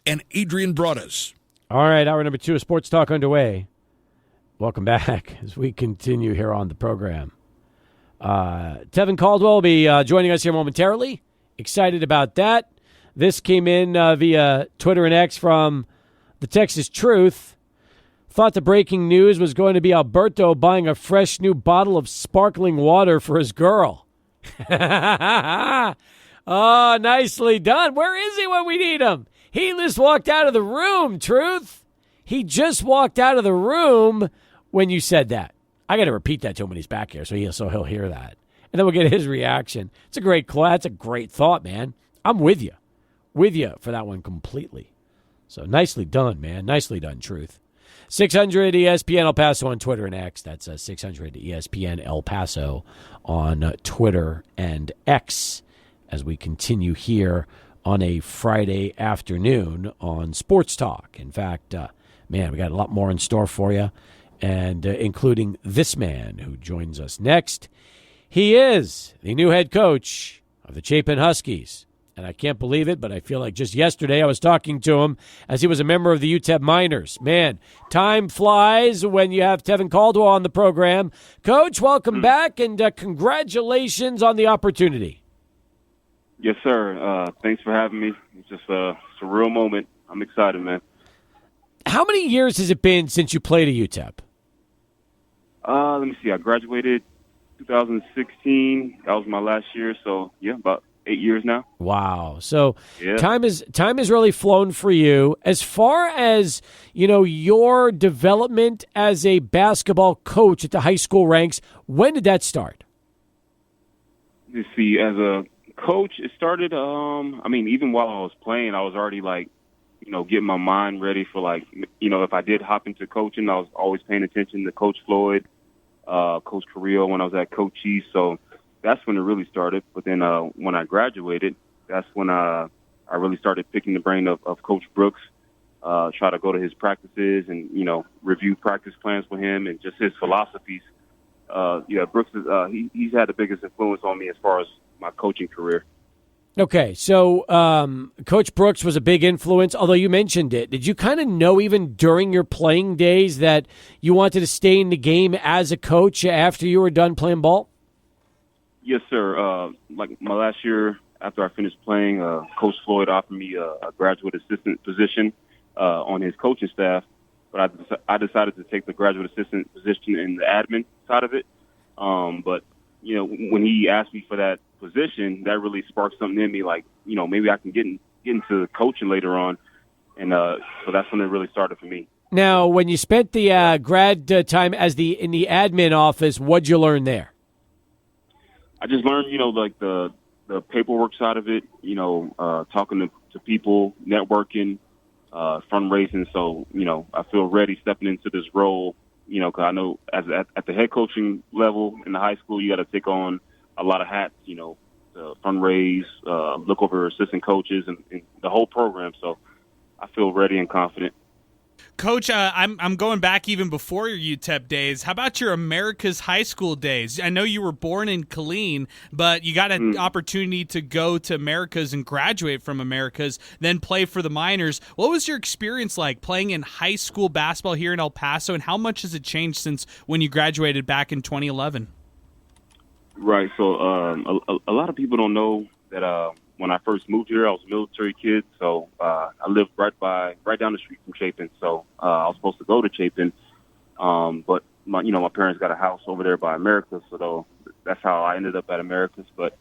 And Adrian Broadus. All right, hour number 2 of Sports Talk underway. Welcome back as we continue here on the program. Tevin Caldwell will be joining us here momentarily. Excited about that. This came in via Twitter and X from the Texas Truth. Thought the breaking news was going to be Alberto buying a fresh new bottle of sparkling water for his girl. Oh, nicely done. Where is he when we need him? He just walked out of the room, Truth. He just walked out of the room when you said that. I got to repeat that to him when he's back here so he'll hear that. And then we'll get his reaction. It's a great thought, man. I'm with you. with you for that one completely. So nicely done, man. Nicely done, Truth. 600 ESPN El Paso on Twitter and X. That's 600 ESPN El Paso on Twitter and X as we continue here on a Friday afternoon on Sports Talk. In fact, man, we got a lot more in store for you, and including this man who joins us next. He is the new head coach of the Chapin Huskies. And I can't believe it, but I feel like just yesterday I was talking to him as he was a member of the UTEP Miners. Man, time flies when you have Tevin Caldwell on the program. Coach, welcome back, and congratulations on the opportunity. Yes, sir. Thanks for having me. It's just a surreal moment. I'm excited, man. How many years has it been since you played at UTEP? Let me see. I graduated 2016. That was my last year, so yeah, about 8 years now. Wow. So yeah. time has really flown for you. As far as, your development as a basketball coach at the high school ranks, when did that start? You see, as a coach, it started, even while I was playing, I was already getting my mind ready for if I did hop into coaching, I was always paying attention to Coach Floyd, Coach Carrillo when I was at Coach East. So that's when it really started. But then when I graduated, that's when I really started picking the brain of Coach Brooks, try to go to his practices and, review practice plans with him and just his philosophies. Brooks, he's had the biggest influence on me as far as my coaching career. Okay, so Coach Brooks was a big influence, although you mentioned it. Did you kind of know even during your playing days that you wanted to stay in the game as a coach after you were done playing ball? Yes, sir. Like my last year, after I finished playing, Coach Floyd offered me a graduate assistant position on his coaching staff, but I decided to take the graduate assistant position in the admin side of it. But when he asked me for that position, that really sparked something in me. Maybe I can get into coaching later on, and so that's when it really started for me. Now, when you spent the grad time in the admin office, what'd you learn there? I just learned, the paperwork side of it, talking to people, networking, fundraising. So, I feel ready stepping into this role, because I know at the head coaching level in the high school, you got to take on a lot of hats, fundraise, look over assistant coaches and the whole program. So I feel ready and confident. Coach, I'm going back even before your UTEP days. How about your America's high school days? I know you were born in Killeen, but you got an opportunity to go to America's and graduate from America's, then play for the Miners. What was your experience like playing in high school basketball here in El Paso, and how much has it changed since when you graduated back in 2011? Right. So a lot of people don't know that when I first moved here, I was a military kid, so I lived right down the street from Chapin. So I was supposed to go to Chapin, but my parents got a house over there by Americas, so that's how I ended up at Americas. But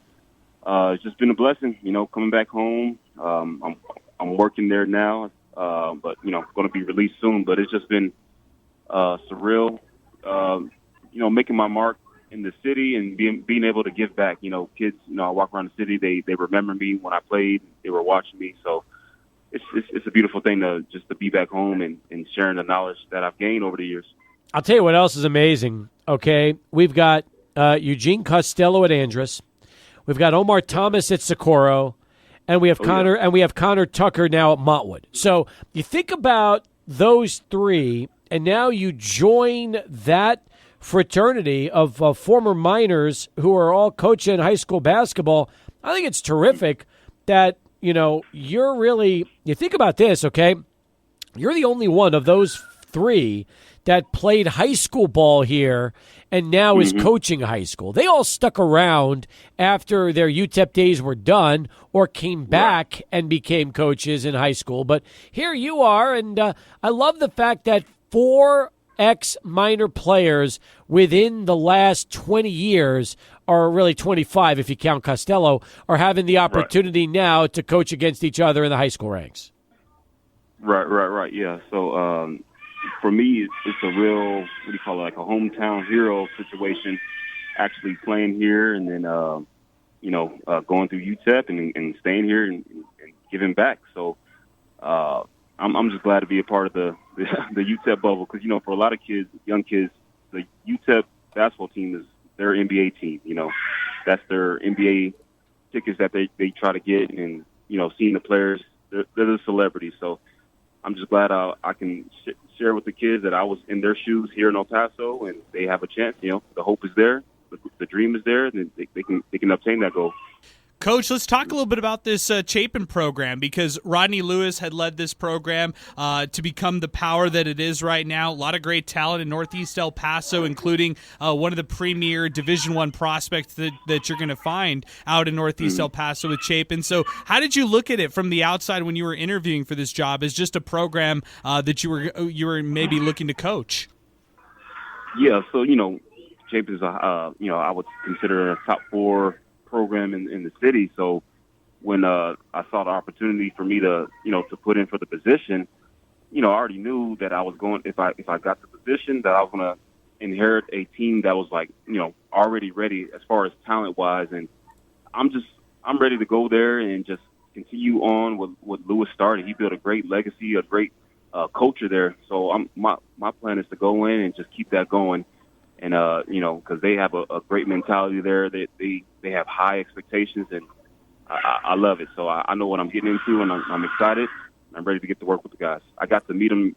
it's just been a blessing, coming back home. I'm working there now, but going to be released soon. But it's just been surreal, making my mark in the city and being able to give back. Kids, I walk around the city, they remember me when I played, they were watching me. So it's a beautiful thing to be back home and sharing the knowledge that I've gained over the years. I'll tell you what else is amazing. Okay, we've got Eugene Costello at Andrus, we've got Omar Thomas at Socorro, and we have Connor Tucker now at Montwood. So you think about those three, and now you join that fraternity of former Miners who are all coaching high school basketball. I think it's terrific that, you're really, you think about this, okay? You're the only one of those three that played high school ball here and now is coaching high school. They all stuck around after their UTEP days were done or came back and became coaches in high school. But here you are, and I love the fact that 4 ex-Miner players within the last 20 years, or really 25 if you count Costello, are having the opportunity now to coach against each other in the high school ranks. Right. Yeah. So for me, it's a real, like a hometown hero situation, actually playing here and then, going through UTEP and staying here and giving back. So I'm just glad to be a part of the UTEP bubble because, for a lot of kids, young kids, the UTEP basketball team is their NBA team. That's their NBA tickets that they try to get, and, seeing the players, they're the celebrities. So I'm just glad I can share with the kids that I was in their shoes here in El Paso, and they have a chance. The hope is there, the dream is there, and they can obtain that goal. Coach, let's talk a little bit about this Chapin program, because Rodney Lewis had led this program to become the power that it is right now. A lot of great talent in Northeast El Paso, including one of the premier Division I prospects that you're going to find out in Northeast El Paso with Chapin. So how did you look at it from the outside when you were interviewing for this job as just a program that you were maybe looking to coach? Yeah, so, Chapin's, I would consider a top 4 program in the city. So when I saw the opportunity for me to put in for the position, I already knew that I was going, if I got the position, that I was going to inherit a team that was already ready as far as talent wise. And I'm ready to go there and just continue on what Lewis started. He built a great legacy, a great culture there. So my plan is to go in and just keep that going. And, because they have a great mentality there. They have high expectations, and I love it. So I know what I'm getting into, and I'm excited. I'm ready to get to work with the guys. I got to meet them,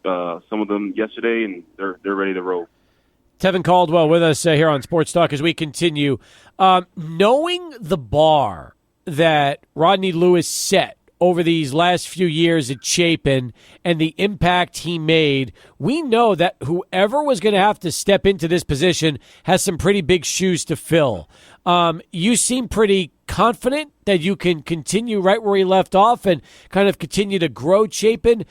some of them yesterday, and they're ready to roll. Tevin Caldwell with us here on Sports Talk as we continue. Knowing the bar that Rodney Lewis set over these last few years at Chapin and the impact he made, we know that whoever was going to have to step into this position has some pretty big shoes to fill. You seem pretty confident that you can continue right where he left off and kind of continue to grow Chapin.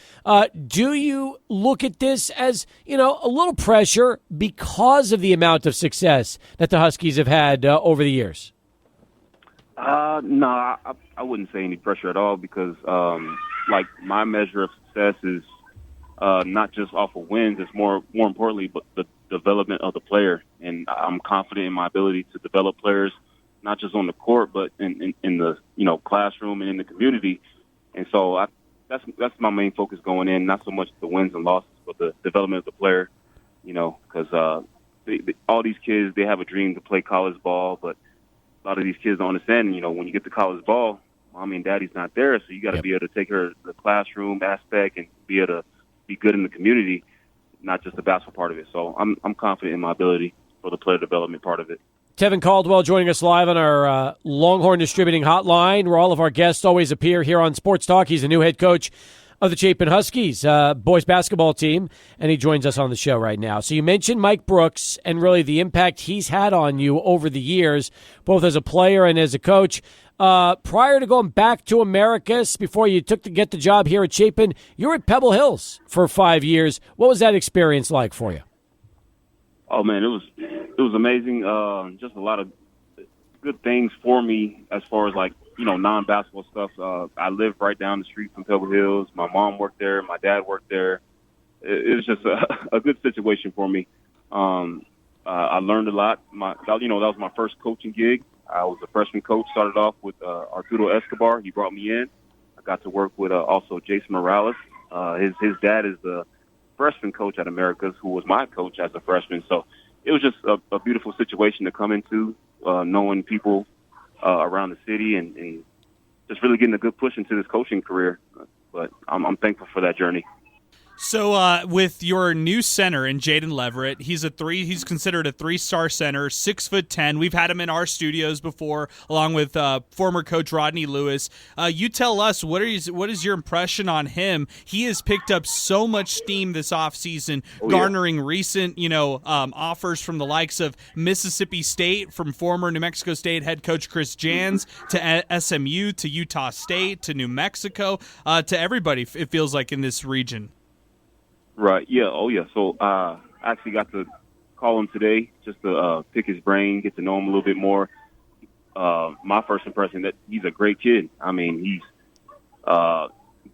Do you look at this as, a little pressure because of the amount of success that the Huskies have had over the years? No, I wouldn't say any pressure at all because, my measure of success is not just off of wins. It's more importantly, but the development of the player. And I'm confident in my ability to develop players, not just on the court, but in the classroom and in the community. And so that's my main focus going in. Not so much the wins and losses, but the development of the player. Because all these kids, they have a dream to play college ball, but a lot of these kids don't understand, when you get to college ball, mommy and daddy's not there, so you got to be able to take her to the classroom aspect and be able to be good in the community, not just the basketball part of it. So I'm confident in my ability for the player development part of it. Tevin Caldwell joining us live on our Longhorn Distributing Hotline, where all of our guests always appear here on Sports Talk. He's the new head coach of the Chapin Huskies boys basketball team, and he joins us on the show right now. So you mentioned Mike Brooks and really the impact he's had on you over the years, both as a player and as a coach. Prior to going back to Americus, before you took to get the job here at Chapin, you were at Pebble Hills for 5 years. What was that experience like for you? Oh man, it was amazing. Just a lot of good things for me as far as non-basketball stuff. I live right down the street from Pebble Hills. My mom worked there. My dad worked there. It was just a good situation for me. I learned a lot. That was my first coaching gig. I was a freshman coach. Started off with Arturo Escobar. He brought me in. I got to work with also Jason Morales. His dad is the freshman coach at Americas, who was my coach as a freshman. So it was just a beautiful situation to come into, knowing people around the city and just really getting a good push into this coaching career. But I'm thankful for that journey. So with your new center in Jaden Leverett, he's considered a 3-star center, 6'10". We've had him in our studios before, along with former coach Rodney Lewis. You tell us, what is your impression on him? He has picked up so much steam this offseason, garnering recent offers from the likes of Mississippi State, from former New Mexico State head coach Chris Jans, to SMU, to Utah State, to New Mexico, to everybody, it feels like, in this region. Right. Yeah. Oh, yeah. So I actually got to call him today just to pick his brain, get to know him a little bit more. My first impression that he's a great kid. I mean, he's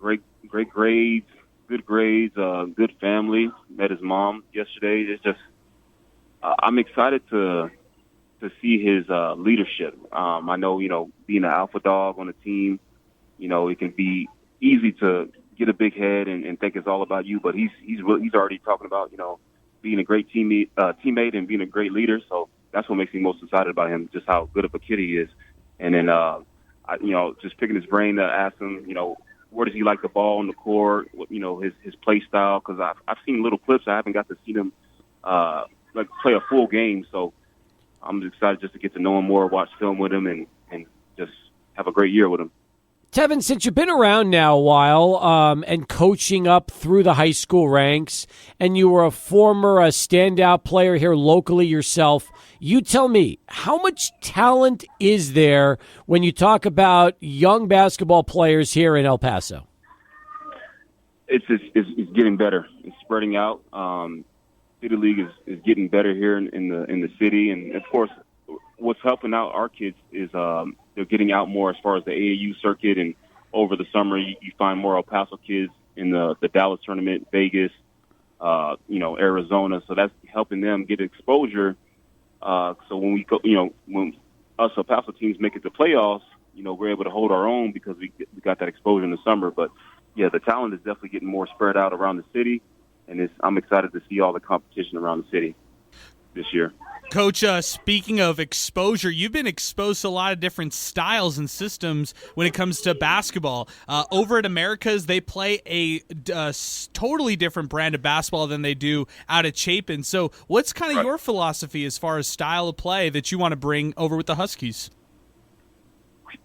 great grades, good grades, good family. Met his mom yesterday. It's just I'm excited to see his leadership. I know being an alpha dog on a team, it can be easy to get a big head and think it's all about you, but he's already talking about, being a great teammate and being a great leader. So that's what makes me most excited about him, just how good of a kid he is. And then, just picking his brain to ask him, where does he like the ball on the court? His play style. Because I've seen little clips. I haven't got to see him play a full game. So I'm excited just to get to know him more, watch film with him, and just have a great year with him. Tevin, since you've been around now a while and coaching up through the high school ranks, and you were a standout player here locally yourself, you tell me, how much talent is there when you talk about young basketball players here in El Paso? It's getting better. It's spreading out. City League is getting better here in the city, and of course, what's helping out our kids is they're getting out more as far as the AAU circuit, and over the summer you find more El Paso kids in the Dallas tournament, Vegas, Arizona. So that's helping them get exposure. So when we go, when us El Paso teams make it to playoffs, we're able to hold our own because we got that exposure in the summer. But yeah, the talent is definitely getting more spread out around the city, and I'm excited to see all the competition around the city this year. Coach, speaking of exposure, you've been exposed to a lot of different styles and systems when it comes to basketball. Over at Americas, they play a totally different brand of basketball than they do out at Chapin. So what's kind of your philosophy as far as style of play that you want to bring over with the Huskies?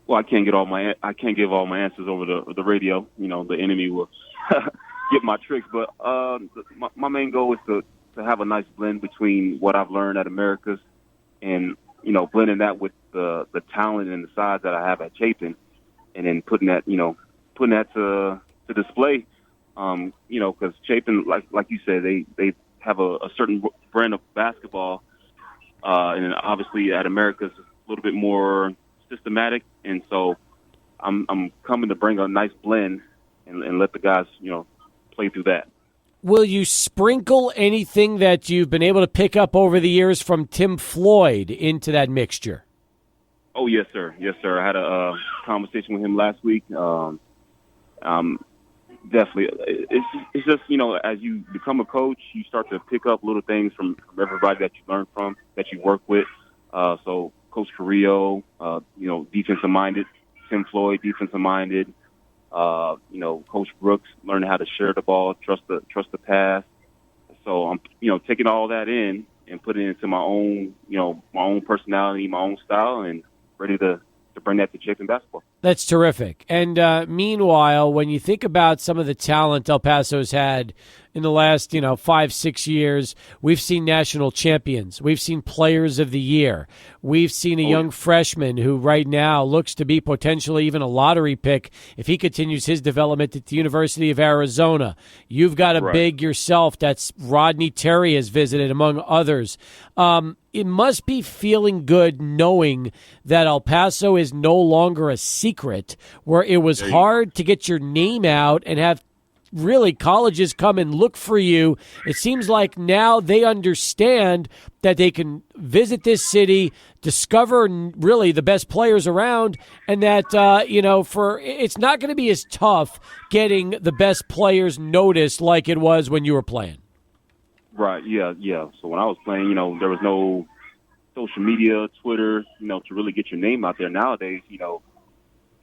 Well, I can't give all my answers over the radio. The enemy will get my tricks. But my main goal is to have a nice blend between what I've learned at Americas and, blending that with the talent and the size that I have at Chapin, and then putting that to display, because Chapin, like you said, they have a certain brand of basketball, and obviously at Americas it's a little bit more systematic, and so I'm coming to bring a nice blend and let the guys, play through that. Will you sprinkle anything that you've been able to pick up over the years from Tim Floyd into that mixture? Oh, yes, sir. Yes, sir. I had a conversation with him last week. Definitely. It's just, as you become a coach, you start to pick up little things from everybody that you learn from, that you work with. So Coach Carrillo, defensive-minded. Tim Floyd, defensive-minded. Coach Brooks, learning how to share the ball, trust the pass. So I'm, taking all that in and putting it into my own personality, my own style, and ready to bring that to Chapin basketball. That's terrific. And meanwhile, when you think about some of the talent El Paso's had in the last, 5-6 years, we've seen national champions. We've seen players of the year. We've seen a young freshman who right now looks to be potentially even a lottery pick if he continues his development at the University of Arizona. You've got a big yourself that's Rodney Terry has visited, among others. It must be feeling good knowing that El Paso is no longer a secret, where it was hard to get your name out and have really colleges come and look for you. It seems like now they understand that they can visit this city, discover really the best players around, and that it's not going to be as tough getting the best players noticed like it was when you were playing. Right, yeah. So when I was playing, there was no social media, Twitter, to really get your name out there. Nowadays,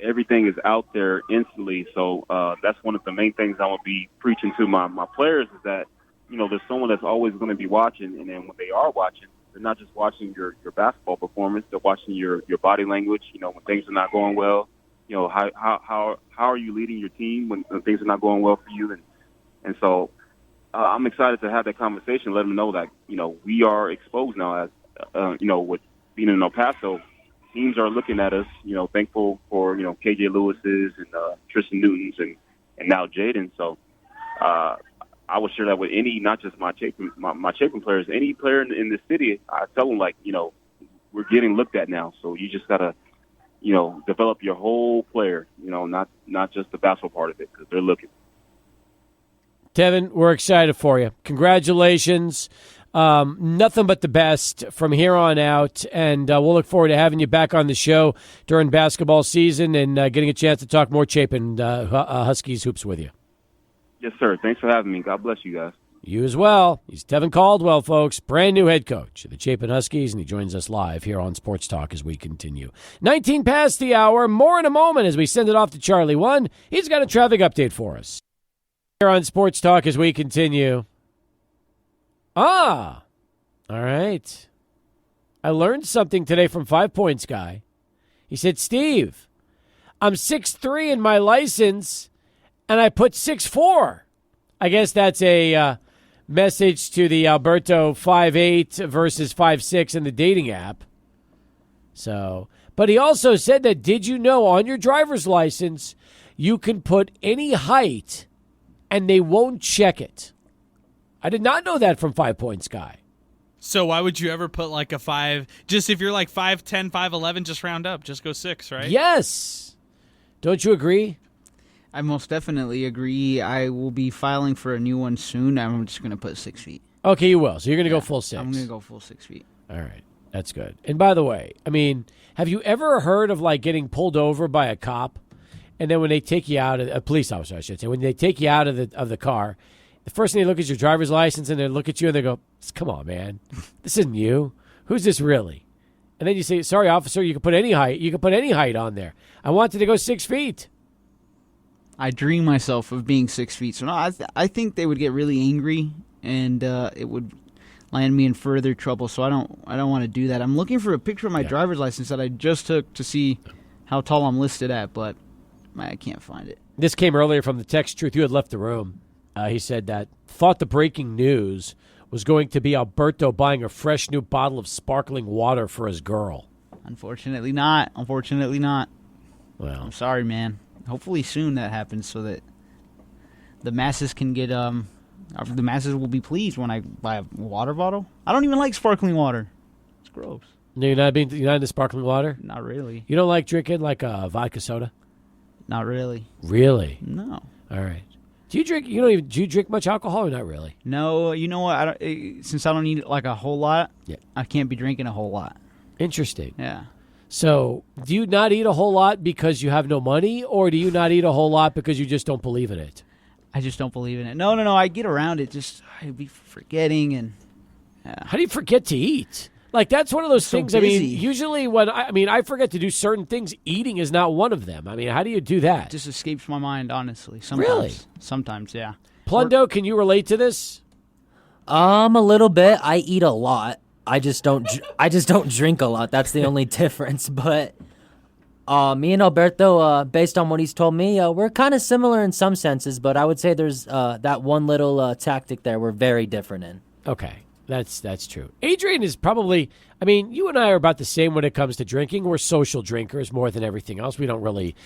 everything is out there instantly. So that's one of the main things I want to be preaching to my players is that, there's someone that's always going to be watching. And then when they are watching, they're not just watching your basketball performance. They're watching your body language, when things are not going well. How are you leading your team when things are not going well for you? And so I'm excited to have that conversation, let them know that, we are exposed now as, with being in El Paso. Teams are looking at us, thankful for, KJ Lewis's and Tristan Newton's and now Jaden. So I would share that with not just my Chapin players, any player in the city. I tell them, we're getting looked at now. So you just got to, develop your whole player, not just the basketball part of it, because they're looking. Tevin, we're excited for you. Congratulations. Nothing but the best from here on out, and we'll look forward to having you back on the show during basketball season and getting a chance to talk more Chapin Huskies hoops with you. Yes, sir. Thanks for having me. God bless you guys. You as well. He's Tevin Caldwell, folks, brand new head coach of the Chapin Huskies, and he joins us live here on Sports Talk as we continue. 19 past the hour. More in a moment as we send it off to Charlie 1. He's got a traffic update for us. Here on Sports Talk as we continue. All right. I learned something today from 5 Points Guy. He said, Steve, I'm 6'3" in my license, and I put 6'4". I guess that's a message to the Alberto 5'8" versus 5'6" in the dating app. So, but he also said that, did you know on your driver's license you can put any height and they won't check it? I did not know that from 5 Points Guy. So why would you ever put like a 5? Just if you're like 5'10", 5'11", just round up. Just go 6, right? Yes. Don't you agree? I most definitely agree. I will be filing for a new one soon. I'm just going to put 6 feet. Okay, you will. So you're going to go full 6. I'm going to go full 6 feet. All right. That's good. And by the way, I mean, have you ever heard of like getting pulled over by a cop, and then when they take you out of a police officer, I should say, when they take you out of the car, the first thing they look at your driver's license and they look at you and they go, "Come on, man, this isn't you. Who's this really?" And then you say, "Sorry, officer, you can put any height. You can put any height on there. I wanted to go 6 feet." I dream myself of being 6 feet. So no, I think they would get really angry, and it would land me in further trouble. So I don't want to do that. I'm looking for a picture of my driver's license that I just took to see how tall I'm listed at, but I can't find it. This came earlier from the text truth. You had left the room. He said that thought the breaking news was going to be Alberto buying a fresh new bottle of sparkling water for his girl. Unfortunately not. Well, I'm sorry, man. Hopefully soon that happens so that the masses can get the masses will be pleased when I buy a water bottle. I don't even like sparkling water. It's gross. no, you're not into sparkling water? Not really. You don't like drinking like a vodka soda? Not really. Really? No. All right. Do you drink? Do you drink much alcohol or not really? No, you know what? Since I don't eat like a whole lot, Yeah. I can't be drinking a whole lot. Interesting. Yeah. So, do you not eat a whole lot because you have no money, or do you not eat a whole lot because you just don't believe in it? I just don't believe in it. No. I get around it. Just I'd be forgetting and. How do you forget to eat? Like, that's one of those So things. I mean, busy. usually when I forget to do certain things, eating is not one of them. I mean, how do you do that? It just escapes my mind, honestly. Sometimes. Really? Sometimes, yeah. Plundo, can you relate to this? A little bit. I eat a lot. I just don't drink a lot. That's the only difference. But me and Alberto, based on what he's told me, we're kind of similar in some senses. But I would say there's that one little tactic there we're very different in. Okay, that's true. Adrian is probably. I mean, you and I are about the same when it comes to drinking. We're social drinkers more than everything else. We don't really,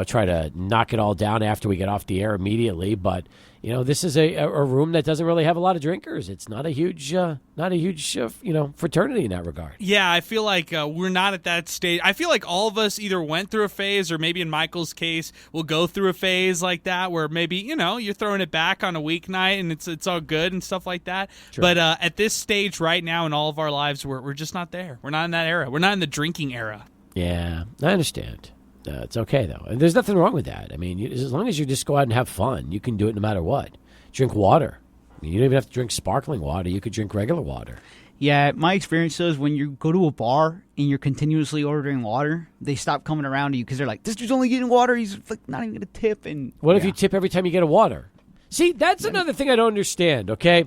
try to knock it all down after we get off the air immediately. But this is a room that doesn't really have a lot of drinkers. It's not a huge, fraternity in that regard. Yeah, I feel like we're not at that stage. I feel like all of us either went through a phase, or maybe in Michael's case, we'll go through a phase like that where maybe, you're throwing it back on a weeknight and it's all good and stuff like that. Sure. But at this stage right now in all of our lives, we're just not there. We're not in that era. We're not in the drinking era. Yeah, I understand. It's okay, though. And there's nothing wrong with that. I mean, as long as you just go out and have fun, you can do it no matter what. Drink water. I mean, you don't even have to drink sparkling water. You could drink regular water. Yeah, my experience is when you go to a bar and you're continuously ordering water, they stop coming around to you because they're like, this dude's only getting water. He's like not even going to tip. And What if you tip every time you get a water? See, that's another thing I don't understand, okay?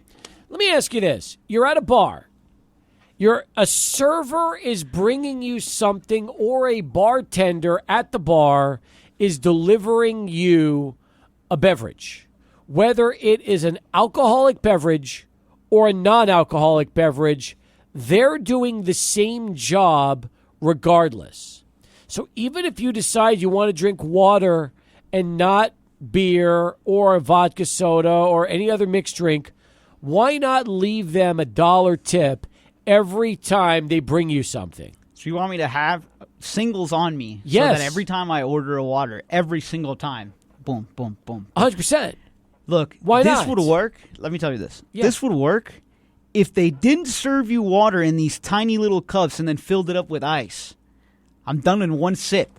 Let me ask you this. You're at a bar. A server is bringing you something, or a bartender at the bar is delivering you a beverage. Whether it is an alcoholic beverage or a non-alcoholic beverage, they're doing the same job regardless. So even if you decide you want to drink water and not beer or a vodka soda or any other mixed drink, why not leave them $1 tip every time they bring you something? So you want me to have singles on me? Yes. So that every time I order a water, every single time, boom, boom, boom. 100%. Look, Why this not? would work. Let me tell you this. Yeah. This would work if they didn't serve you water in these tiny little cups and then filled it up with ice, I'm done in one sip.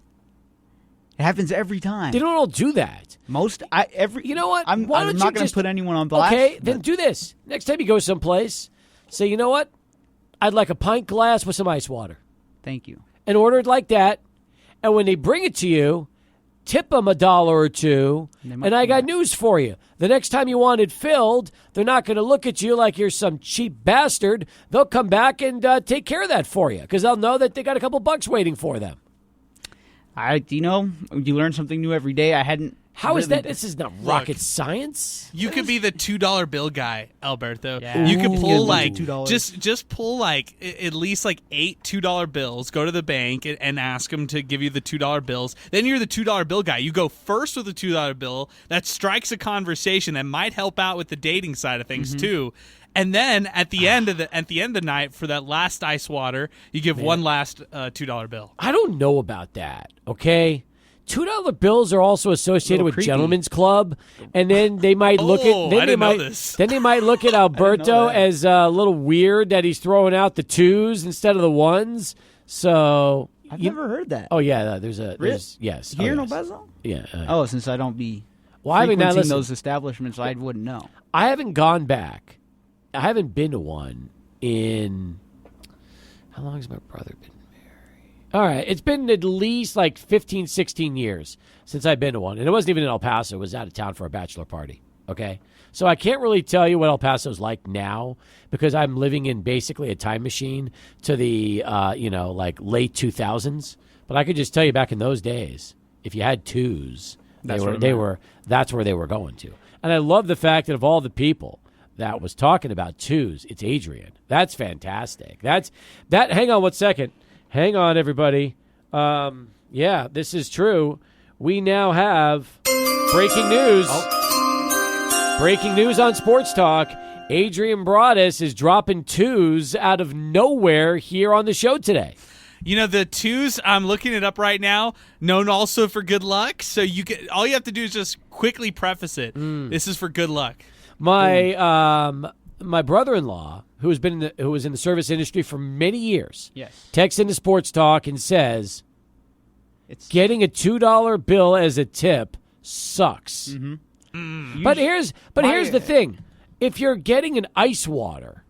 It happens every time. They don't all do that. You know what? I'm Why don't not you going to just put anyone on blast. Okay, then do this. Next time you go someplace, say, you know what? I'd like a pint glass with some ice water. Thank you. And order it like that. And when they bring it to you, tip them $1 or $2. And I got news for you. The next time you want it filled, they're not going to look at you like you're some cheap bastard. They'll come back and take care of that for you because they'll know that they got a couple bucks waiting for them. You learn something new every day. I hadn't. How is that? This is not rocket science. You could be the $2 bill guy, Alberto. Yeah. You could pull $2. just pull at least 8 $2 bills. Go to the bank and ask them to give you the $2 bills. Then you're the $2 bill guy. You go first with the $2 bill. That strikes a conversation that might help out with the dating side of things too. And then at the end of the night for that last ice water, you give one last $2 bill. I don't know about that. Okay. $2 bills are also associated with creepy. Gentlemen's Club, and then they might look at. Then I didn't know this. Then they might look at Alberto as a little weird that he's throwing out the 2s instead of the 1s. So I've never heard that. Oh yeah, there's yes Here in yes. El Paso? Yeah. Since I don't be I mean, frequenting those establishments, I wouldn't know. I haven't gone back. I haven't been to one in. How long has my brother been? All right, it's been at least 15, 16 years since I've been to one. And it wasn't even in El Paso. It was out of town for a bachelor party, okay? So I can't really tell you what El Paso's like now because I'm living in basically a time machine to the, late 2000s. But I could just tell you back in those days, if you had 2s, that's where they were going to. And I love the fact that of all the people that was talking about 2s, it's Adrian. That's fantastic. Hang on 1 second. Hang on, everybody. This is true. We now have breaking news. Breaking news on Sports Talk. Adrian Broadus is dropping 2s out of nowhere here on the show today. You know, the 2s, I'm looking it up right now, known also for good luck. So all you have to do is just quickly preface it. This is for good luck. My brother-in-law, who was in the service industry for many years, Yes. texts into Sports Talk and says, getting a $2 bill as a tip sucks. Mm-hmm. But here's the thing: if you're getting an ice water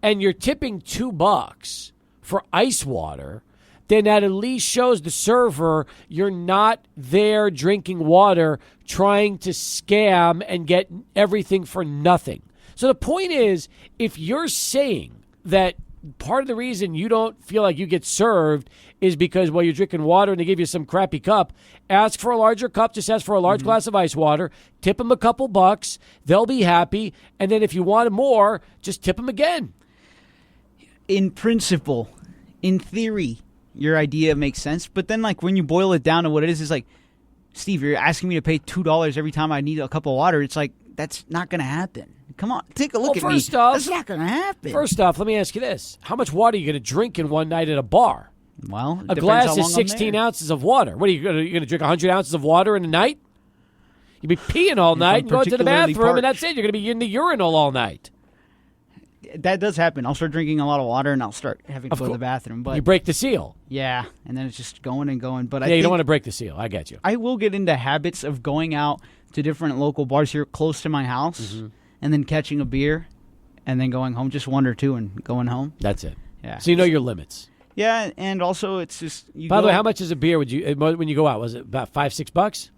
and you're tipping $2 for ice water, then that at least shows the server you're not there drinking water trying to scam and get everything for nothing. So the point is, if you're saying that part of the reason you don't feel like you get served is because, you're drinking water and they give you some crappy cup, ask for a larger cup. Just ask for a large glass of ice water. Tip them a couple bucks. They'll be happy. And then if you want more, just tip them again. In principle, in theory, your idea makes sense. But then, when you boil it down to what it is like, Steve, you're asking me to pay $2 every time I need a cup of water. It's that's not going to happen. Come on, take a look at me. First off, that's not going to happen. First off, let me ask you this. How much water are you going to drink in one night at a bar? Well, a glass is 16 ounces of water. What are you going to drink 100 ounces of water in a night? You'll be peeing all night and going to the bathroom, and that's it. You're going to be in the urinal all night. That does happen. I'll start drinking a lot of water, and I'll start having to go to the bathroom. But you break the seal. Yeah, and then it's just going and going. But you don't want to break the seal. I get you. I will get into habits of going out to different local bars here close to my house, and then catching a beer, and then going home, just 1 or 2, and going home. That's it. Yeah. So you know your limits. Yeah, and also it's just By the way, how much is a beer? When you go out? Was it about $5-6?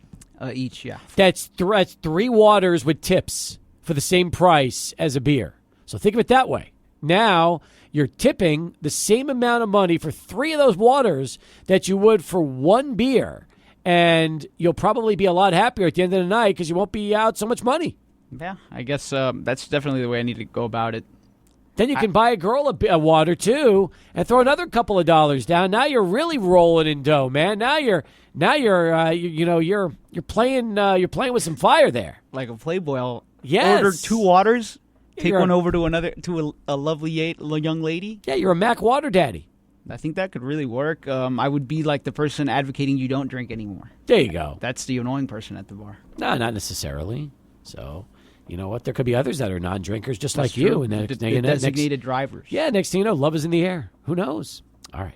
Each? Yeah. That's 3 waters with tips for the same price as a beer. So think of it that way. Now you're tipping the same amount of money for 3 of those waters that you would for 1 beer, and you'll probably be a lot happier at the end of the night because you won't be out so much money. Yeah, I guess that's definitely the way I need to go about it. Then you can buy a girl a water too, and throw another couple of dollars down. Now you're really rolling in dough, man. Now you're playing with some fire there. Like a Playboy, I'll Yes. order 2 waters, take You're one over to a lovely young lady. Yeah, you're a Mac water daddy. I think that could really work. I would be like the person advocating you don't drink anymore. There you go. That's the annoying person at the bar. No, not necessarily. So, you know what? There could be others that are non-drinkers just like you. And designated drivers. Yeah, next thing you know, love is in the air. Who knows? All right.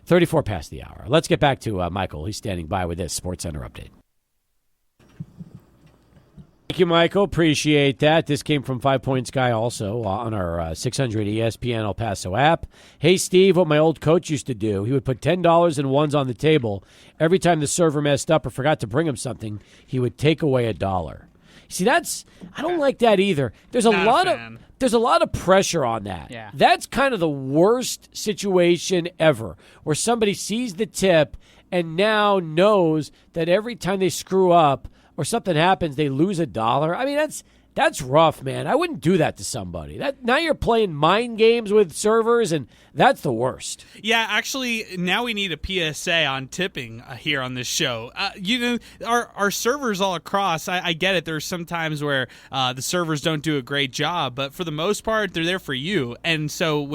34 past the hour. Let's get back to Michael. He's standing by with this SportsCenter update. Thank you, Michael. Appreciate that. This came from 5 Points Guy also on our 600 ESPN El Paso app. Hey, Steve, what my old coach used to do, he would put $10 and ones on the table. Every time the server messed up or forgot to bring him something, he would take away $1. See, I don't like that either. There's a lot of pressure on that. Yeah. That's kind of the worst situation ever, where somebody sees the tip and now knows that every time they screw up or something happens, they lose $1. I mean, that's rough, man. I wouldn't do that to somebody. Now you're playing mind games with servers, and that's the worst. Yeah, actually, now we need a PSA on tipping here on this show. Our servers all across, I get it. There's some times where the servers don't do a great job, but for the most part, they're there for you. And so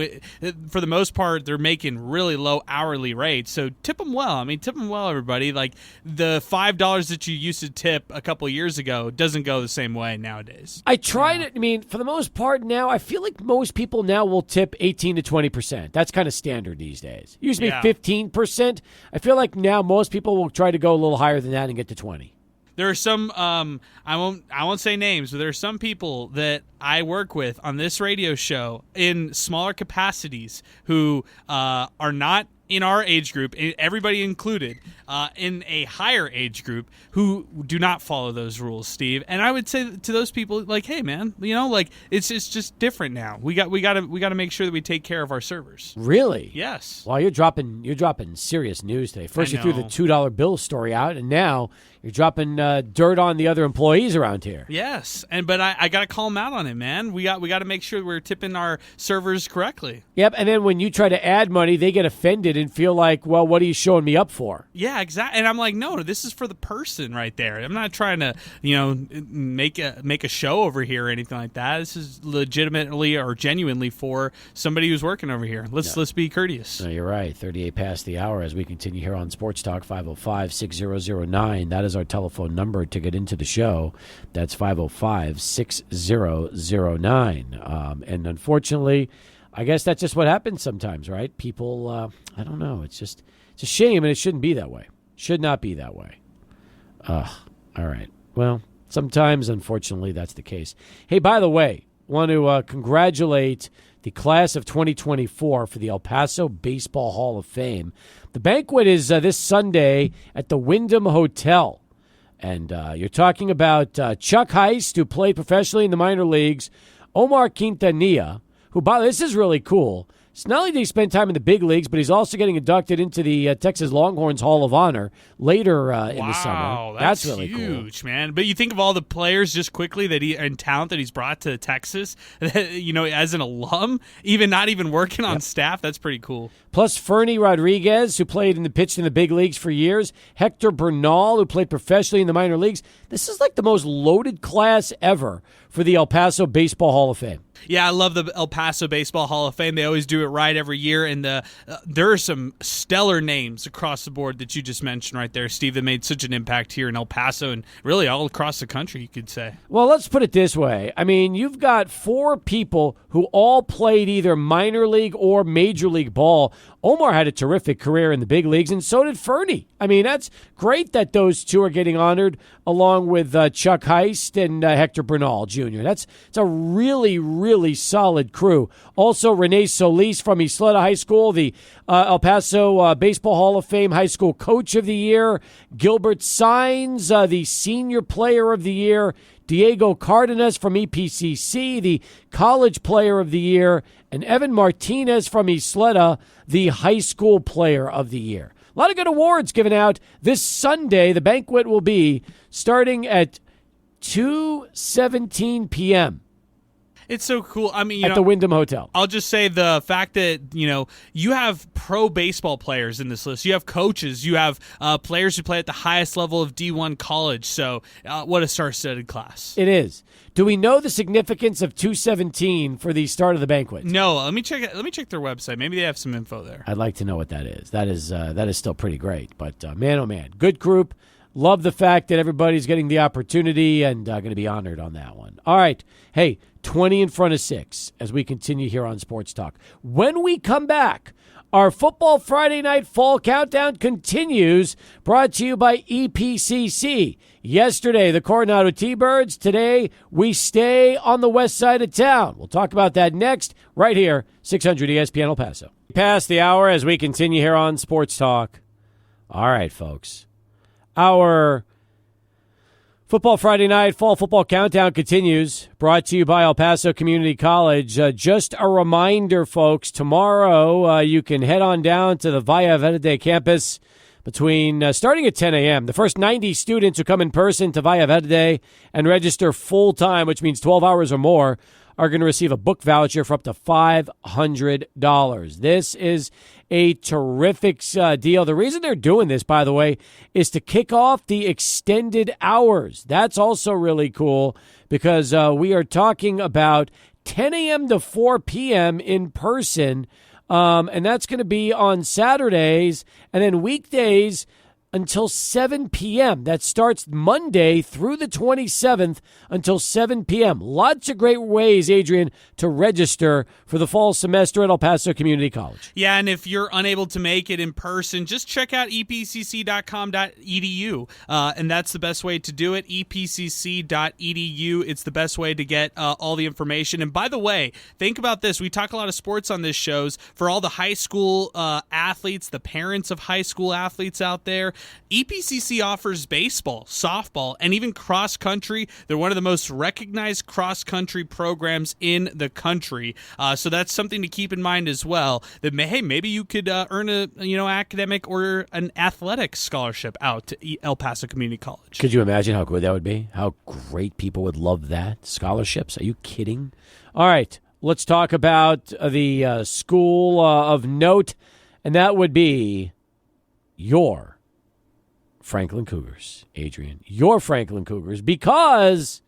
for the most part, they're making really low hourly rates. So tip them well. I mean, tip them well, everybody. Like the $5 that you used to tip a couple years ago doesn't go the same way nowadays. I tried it. I mean, for the most part now, I feel like most people now will tip 18 to 20%. That's kind of standard these days. It used to be 15%. I feel like now most people will try to go a little higher than that and get to 20. There are some I won't say names, but there are some people that I work with on this radio show in smaller capacities who are not in our age group, everybody included, in a higher age group who do not follow those rules, Steve. And I would say to those people, like, hey, man, it's just different now. We got to make sure that we take care of our servers. Really? Yes. Well, you're dropping serious news today. First, you threw the $2 bill story out, and now you're dropping dirt on the other employees around here. Yes, but I got to call them out on it, man. We got to make sure we're tipping our servers correctly. Yep, and then when you try to add money, they get offended and feel like, well, what are you showing me up for? Yeah, exactly. And I'm like, no, this is for the person right there. I'm not trying to, make a show over here or anything like that. This is legitimately or genuinely for somebody who's working over here. Let's be courteous. No, you're right. 38 past the hour as we continue here on Sports Talk 505-6009. That is our telephone number to get into the show. That's 505-6009. And unfortunately, I guess that's just what happens sometimes, right? People, I don't know. It's a shame, and it shouldn't be that way. Should not be that way. All right. Well, sometimes, unfortunately, that's the case. Hey, by the way, want to congratulate the class of 2024 for the El Paso Baseball Hall of Fame. The banquet is this Sunday at the Wyndham Hotel. And you're talking about Chuck Heist, who played professionally in the minor leagues, Omar Quintanilla, who, by the way, this is really cool. So not only did he spend time in the big leagues, but he's also getting inducted into the Texas Longhorns Hall of Honor later in the summer. Wow, that's really huge, cool, man. But you think of all the players just quickly and talent that he's brought to Texas, as an alum, not even working on staff. That's pretty cool. Plus Fernie Rodriguez, who pitched in the big leagues for years. Hector Bernal, who played professionally in the minor leagues. This is like the most loaded class ever for the El Paso Baseball Hall of Fame. Yeah, I love the El Paso Baseball Hall of Fame. They always do it right every year, and there are some stellar names across the board that you just mentioned right there, Steve, that made such an impact here in El Paso and really all across the country, you could say. Well, let's put it this way. I mean, you've got 4 people who all played either minor league or major league ball. Omar had a terrific career in the big leagues, and so did Fernie. I mean, that's great that those two are getting honored along with Chuck Heist and Hector Bernal Jr. It's a really, really solid crew. Also, Renee Solis from Isleta High School, the El Paso Baseball Hall of Fame High School Coach of the Year. Gilbert Sines, the Senior Player of the Year. Diego Cardenas from EPCC, the College Player of the Year. And Evan Martinez from Isleta, the High School Player of the Year. A lot of good awards given out this Sunday. The banquet will be starting at 2:17 p.m. It's so cool. I mean, at the Wyndham Hotel. I'll just say the fact that, you have pro baseball players in this list. You have coaches. You have players who play at the highest level of D1 college. So what a star-studded class. It is. Do we know the significance of 217 for the start of the banquet? No. Let me check their website. Maybe they have some info there. I'd like to know what that is. That is still pretty great. But man, oh man, good group. love the fact that everybody's getting the opportunity and going to be honored on that one. All right. Hey, 20 in front of 6 as we continue here on Sports Talk. When we come back, our Football Friday Night Fall Countdown continues, brought to you by EPCC. Yesterday, the Coronado T-Birds. Today, we stay on the west side of town. We'll talk about that next, right here, 600 ESPN El Paso. Past the hour as we continue here on Sports Talk. All right, folks. Our Football Friday Night Fall Football Countdown continues, brought to you by El Paso Community College. Just a reminder, folks, tomorrow you can head on down to the Valle Verde campus between starting at 10 a.m. The first 90 students who come in person to Valle Verde and register full-time, which means 12 hours or more, are going to receive a book voucher for up to $500. This is a terrific deal. The reason they're doing this, by the way, is to kick off the extended hours. That's also really cool because we are talking about 10 a.m. to 4 p.m. in person, and that's going to be on Saturdays, and then weekdays until 7 p.m. That starts Monday through the 27th until 7 p.m. Lots of great ways, Adrian, to register for the fall semester at El Paso Community College. Yeah, and if you're unable to make it in person, just check out epcc.com.edu, and that's the best way to do it, epcc.edu. It's the best way to get all the information. And by the way, think about this. We talk a lot of sports on this shows. For all the high school athletes, the parents of high school athletes out there, EPCC offers baseball, softball, and even cross country. They're one of the most recognized cross country programs in the country. So that's something to keep in mind as well. That maybe you could earn a academic or an athletic scholarship out to El Paso Community College. Could you imagine how good that would be? How great people would love that. Scholarships? Are you kidding? All right, let's talk about the school of note, and that would be your Franklin Cougars, Adrian. Your Franklin Cougars, because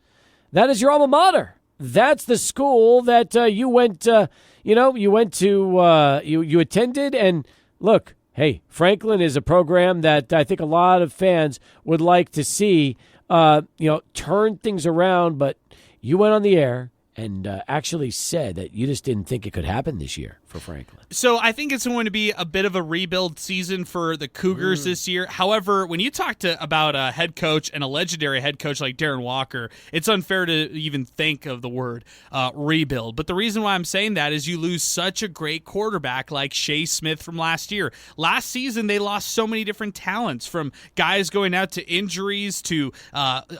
that is your alma mater. That's the school that you went to, you attended. And look, hey, Franklin is a program that I think a lot of fans would like to see, turn things around. But you went on the air and actually said that you just didn't think it could happen this year for Franklin. So I think it's going to be a bit of a rebuild season for the Cougars this year. However, when you talk about a head coach and a legendary head coach like Darren Walker, it's unfair to even think of the word rebuild. But the reason why I'm saying that is you lose such a great quarterback like Shea Smith from last year. Last season, they lost so many different talents, from guys going out to injuries to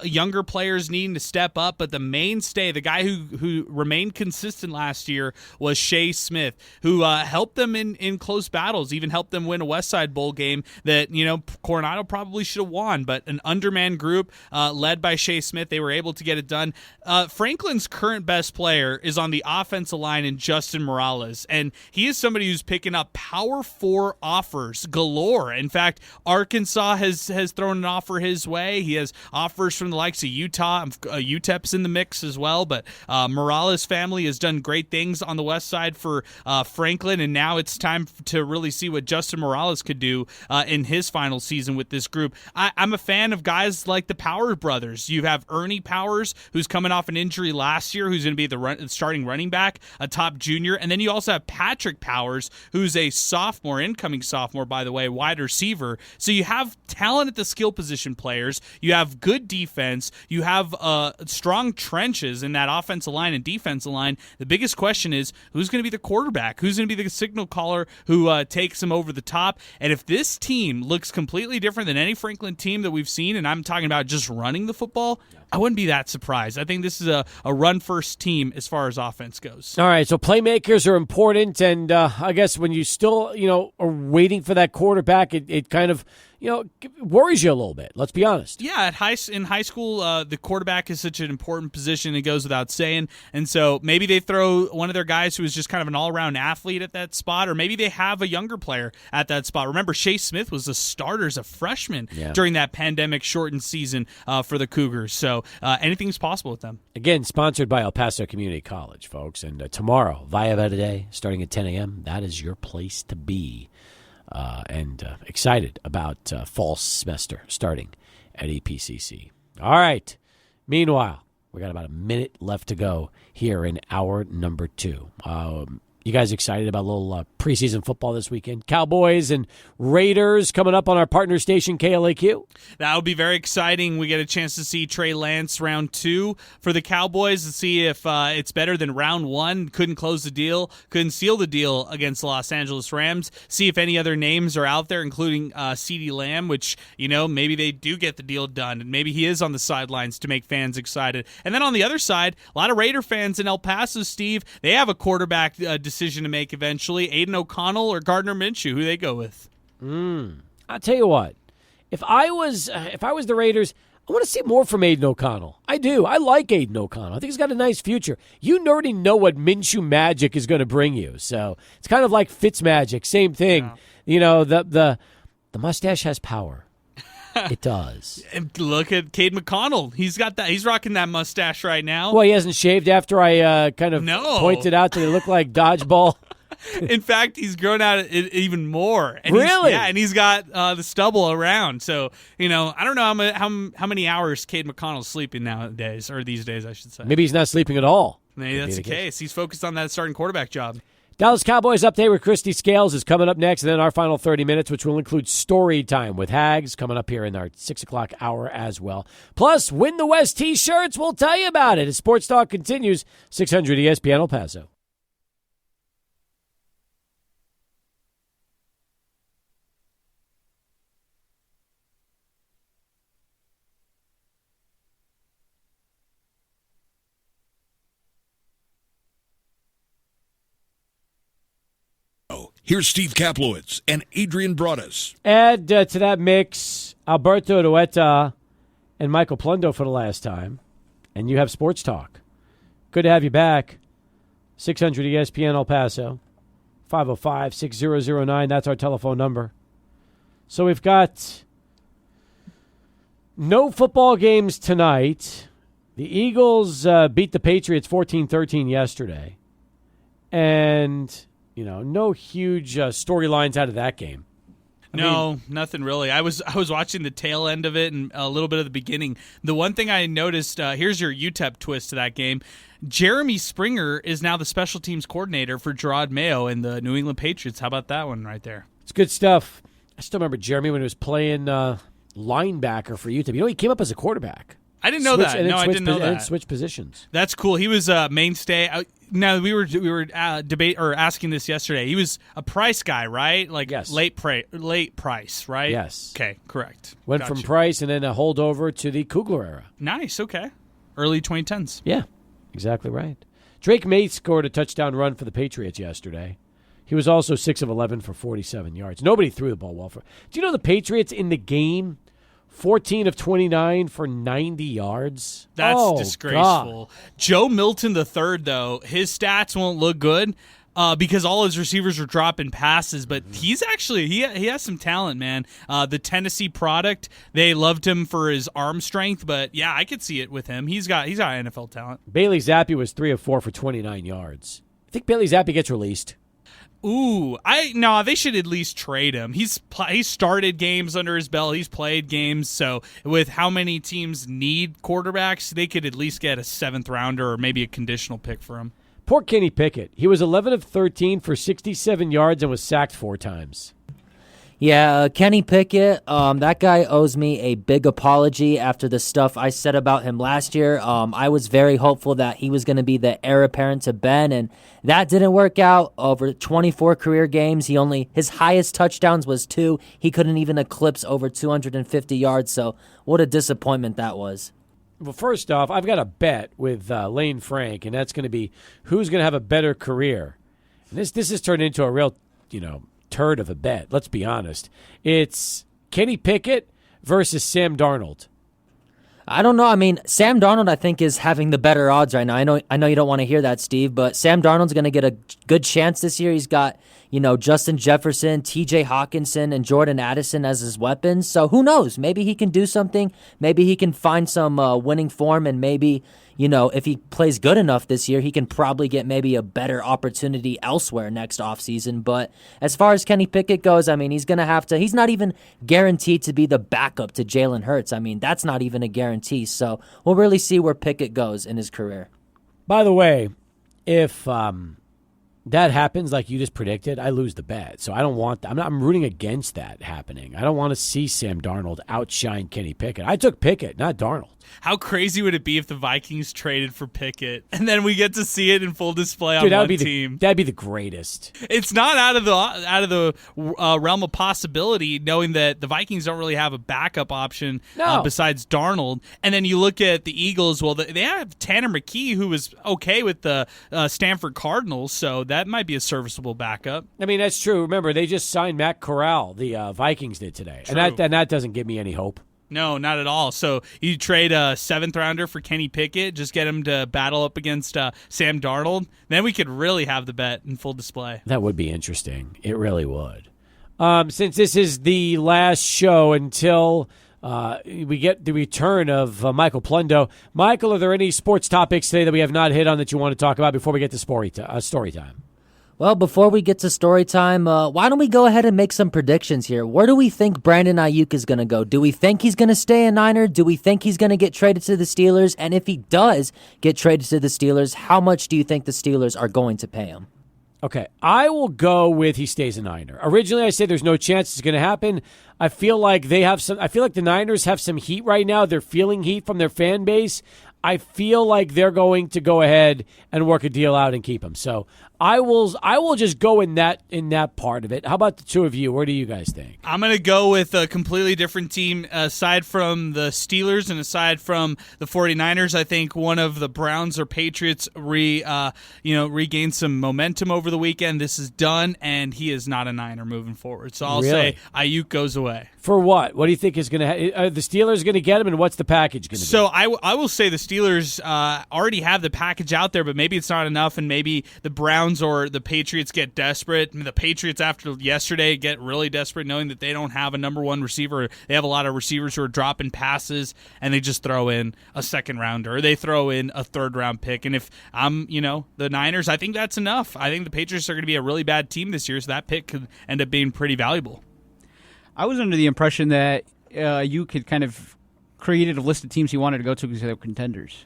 younger players needing to step up. But the mainstay, the guy who remained consistent last year, was Shea Smith, who helped them in close battles, even helped them win a Westside Bowl game that, Coronado probably should have won. But an undermanned group led by Shea Smith, they were able to get it done. Franklin's current best player is on the offensive line in Justin Morales, and he is somebody who's picking up Power 4 offers galore. In fact, Arkansas has thrown an offer his way. He has offers from the likes of Utah. UTEP's in the mix as well, but Morales' family has done great things on the west side for Franklin, and now it's time to really see what Justin Morales could do in his final season with this group. I'm a fan of guys like the Powers brothers. You have Ernie Powers, who's coming off an injury last year, who's going to be the starting running back, a top junior, and then you also have Patrick Powers, who's a sophomore, incoming sophomore, by the way, wide receiver. So you have talent at the skill position players, you have good defense, you have strong trenches in that offensive line and defensive line. The biggest question is, who's going to be the quarterback? Who's going to be the signal caller who takes him over the top? And if this team looks completely different than any Franklin team that we've seen, and I'm talking about just running the football, I wouldn't be that surprised. I think this is a run-first team as far as offense goes. All right, so playmakers are important, and I guess when you still, are waiting for that quarterback, it kind of, worries you a little bit. Let's be honest. Yeah, in high school, the quarterback is such an important position. It goes without saying. And so maybe they throw one of their guys who is just kind of an all-around athlete at that spot, or maybe they have a younger player at that spot. Remember, Shea Smith was a starter as a freshman during that pandemic-shortened season for the Cougars. So anything's possible with them. Again, sponsored by El Paso Community College, folks. And tomorrow, Valle Verde, starting at 10 a.m., that is your place to be. And excited about fall semester starting at EPCC. All right. Meanwhile, we got about a minute left to go here in hour number 2. You guys excited about a little preseason football this weekend? Cowboys and Raiders coming up on our partner station, KLAQ. That would be very exciting. We get a chance to see Trey Lance round 2 for the Cowboys to see if it's better than round 1. Couldn't close the deal, couldn't seal the deal against the Los Angeles Rams. See if any other names are out there, including CeeDee Lamb, which, maybe they do get the deal done, and maybe he is on the sidelines to make fans excited. And then on the other side, a lot of Raider fans in El Paso, Steve, they have a quarterback decision to make eventually. Aiden O'Connell or Gardner Minshew, who they go with? I'll tell you what. If I was the Raiders, I want to see more from Aiden O'Connell. I do. I like Aiden O'Connell. I think he's got a nice future. You already know what Minshew magic is going to bring you. So it's kind of like Fitz magic. Same thing. Yeah. The mustache has power. It does. And look at Cade McConnell. He's got that. He's rocking that mustache right now. Well, he hasn't shaved after I pointed out that he looked like dodgeball. In fact, he's grown out it even more. And really? And he's got the stubble around. So, I don't know how many hours Cade McConnell's sleeping nowadays, or these days, I should say. Maybe he's not sleeping at all. Maybe that's the case. He's focused on that starting quarterback job. Dallas Cowboys update with Christy Scales is coming up next, and then our final 30 minutes, which will include story time with Hags coming up here in our 6 o'clock hour as well. Plus, Win the West T-shirts. We'll tell you about it as Sports Talk continues. 600 ESPN El Paso. Here's Steve Kaplowitz and Adrian Broadus. Add to that mix Alberto Dueta and Michael Plundo for the last time, and you have Sports Talk. Good to have you back. 600 ESPN El Paso, 505-6009. That's our telephone number. So we've got no football games tonight. The Eagles beat the Patriots 14-13 yesterday. And no huge storylines out of that game. I mean, nothing really. I was watching the tail end of it and a little bit of the beginning. The one thing I noticed, here's your UTEP twist to that game. Jeremy Springer is now the special teams coordinator for Gerard Mayo and the New England Patriots. How about that one right there? It's good stuff. I still remember Jeremy when he was playing linebacker for UTEP. He came up as a quarterback. I didn't know that. No, I didn't know that. And switch positions. That's cool. He was a mainstay. Now we were asking this yesterday. He was a price guy, right? Yes. Late price, right? Yes. Okay, correct. Went from Price and then a holdover to the Kugler era. Nice. Okay. Early 2010s. Yeah, exactly right. Drake May scored a touchdown run for the Patriots yesterday. He was also 6 of 11 for 47 yards. Nobody threw the ball well for. Do you know the Patriots in the game? 14 of 29 for 90 yards. That's disgraceful. God. Joe Milton III, though, his stats won't look good because all his receivers are dropping passes, but he's actually he has some talent, man. The Tennessee product, they loved him for his arm strength, but yeah, I could see it with him. He's got NFL talent. Bailey Zappi was 3 of 4 for 29 yards. I think Bailey Zappi gets released. Ooh, they should at least trade him. He's started games under his belt. He's played games. So with how many teams need quarterbacks, they could at least get a 7th rounder or maybe a conditional pick for him. Poor Kenny Pickett. He was 11 of 13 for 67 yards and was sacked 4 times. Yeah, Kenny Pickett, that guy owes me a big apology after the stuff I said about him last year. I was very hopeful that he was going to be the heir apparent to Ben, and that didn't work out. Over 24 career games, his highest touchdowns was 2. He couldn't even eclipse over 250 yards, so what a disappointment that was. Well, first off, I've got a bet with Lane Frank, and that's going to be who's going to have a better career. And this has turned into a real, turd of a bet. Let's be honest. It's Kenny Pickett versus Sam Darnold. I don't know. I mean, Sam Darnold, I think, is having the better odds right now. I know you don't want to hear that, Steve, but Sam Darnold's going to get a good chance this year. He's got, Justin Jefferson, TJ Hawkinson, and Jordan Addison as his weapons. So who knows? Maybe he can do something. Maybe he can find some winning form, and maybe, if he plays good enough this year, he can probably get maybe a better opportunity elsewhere next offseason. But as far as Kenny Pickett goes, he's going to have to – he's not even guaranteed to be the backup to Jalen Hurts. That's not even a guarantee. So we'll really see where Pickett goes in his career. By the way, if that happens like you just predicted, I lose the bet. So I don't want that. I'm rooting against that happening. I don't want to see Sam Darnold outshine Kenny Pickett. I took Pickett, not Darnold. How crazy would it be if the Vikings traded for Pickett and then we get to see it in full display on Dude, one team? That'd be the greatest. It's not out of the realm of possibility, knowing that the Vikings don't really have a backup option besides Darnold. And then you look at the Eagles. Well, they have Tanner McKee, who was okay with the Stanford Cardinals, so that might be a serviceable backup. That's true. Remember, they just signed Matt Corral. The Vikings did today, True. and that doesn't give me any hope. No, not at all. So you trade a 7th rounder for Kenny Pickett, just get him to battle up against Sam Darnold. Then we could really have the bet in full display. That would be interesting. It really would. Since this is the last show until we get the return of Michael Plundo. Michael, are there any sports topics today that we have not hit on that you want to talk about before we get to story time? Well, before we get to story time, why don't we go ahead and make some predictions here? Where do we think Brandon Ayuk is going to go? Do we think he's going to stay a Niner? Do we think he's going to get traded to the Steelers? And if he does get traded to the Steelers, how much do you think the Steelers are going to pay him? Okay, I will go with he stays a Niner. Originally, I said there's no chance it's going to happen. I feel like the Niners have some heat right now. They're feeling heat from their fan base. I feel like they're going to go ahead and work a deal out and keep him. So I will just go in that part of it. How about the two of you? Where do you guys think? I'm going to go with a completely different team. Aside from the Steelers and aside from the 49ers, I think one of the Browns or Patriots regain some momentum over the weekend. This is done, and he is not a Niner moving forward. So I'll say Ayuk goes away. For what? What do you think is going to are the Steelers going to get him, and what's the package going to be? So I will say the Steelers already have the package out there, but maybe it's not enough, and maybe the Browns or the Patriots get desperate. The Patriots, after yesterday, get really desperate, knowing that they don't have a number one receiver. They have a lot of receivers who are dropping passes, and they just throw in a second rounder, or they throw in a third round pick. And if I'm, the Niners, I think that's enough. I think the Patriots are going to be a really bad team this year, so that pick could end up being pretty valuable. I was under the impression that you could kind of created a list of teams he wanted to go to because they were contenders.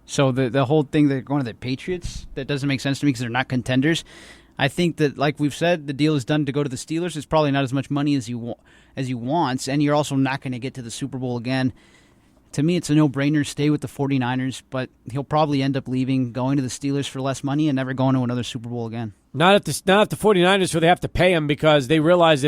So the whole thing that they're going to the Patriots, that doesn't make sense to me because they're not contenders. I think that, like we've said, the deal is done to go to the Steelers. It's probably not as much money as you want, and you're also not going to get to the Super Bowl again. To me, it's a no-brainer. Stay with the 49ers, but he'll probably end up leaving, going to the Steelers for less money, and never going to another Super Bowl again. Not if the 49ers, where they have to pay him because they realize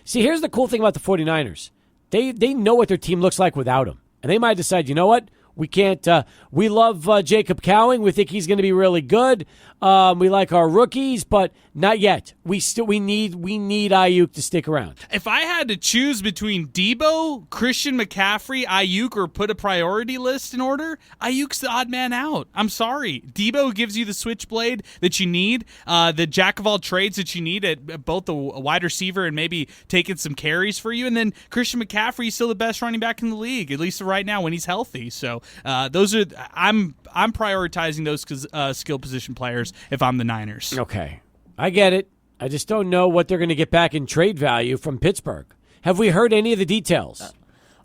here's the cool thing about the 49ers. They know what their team looks like without him. And they might decide, you know what? We can't. We love Jacob Cowing. We think he's going to be really good. We like our rookies, but not yet. We need Ayuk to stick around. If I had to choose between Debo, Christian McCaffrey, Ayuk, or put a priority list in order, Ayuk's the odd man out. I'm sorry. Debo gives you the switchblade that you need, the jack of all trades that you need at both the wide receiver and maybe taking some carries for you. And then Christian McCaffrey is still the best running back in the league, at least right now when he's healthy. So those are I'm prioritizing those skill position players if I'm the Niners. Okay, I get it. I just don't know what they're going to get back in trade value from Pittsburgh. Have we heard any of the details?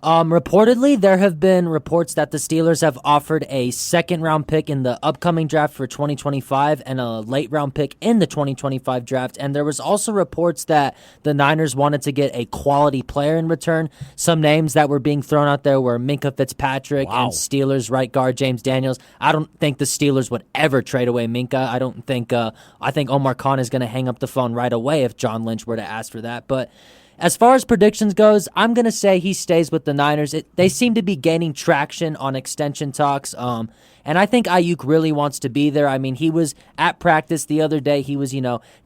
Reportedly, there have been reports that the Steelers have offered a second-round pick in the upcoming draft for 2025 and a late-round pick in the 2025 draft. And there was also reports that the Niners wanted to get a quality player in return. Some names that were being thrown out there were Minkah Fitzpatrick and Steelers right guard James Daniels. I don't think the Steelers would ever trade away Minkah. I think Omar Khan is going to hang up the phone right away if John Lynch were to ask for that. But As far as predictions goes, I'm going to say he stays with the Niners. They seem to be gaining traction on extension talks. And I think Ayuk really wants to be there. I mean, he was at practice the other day. He was,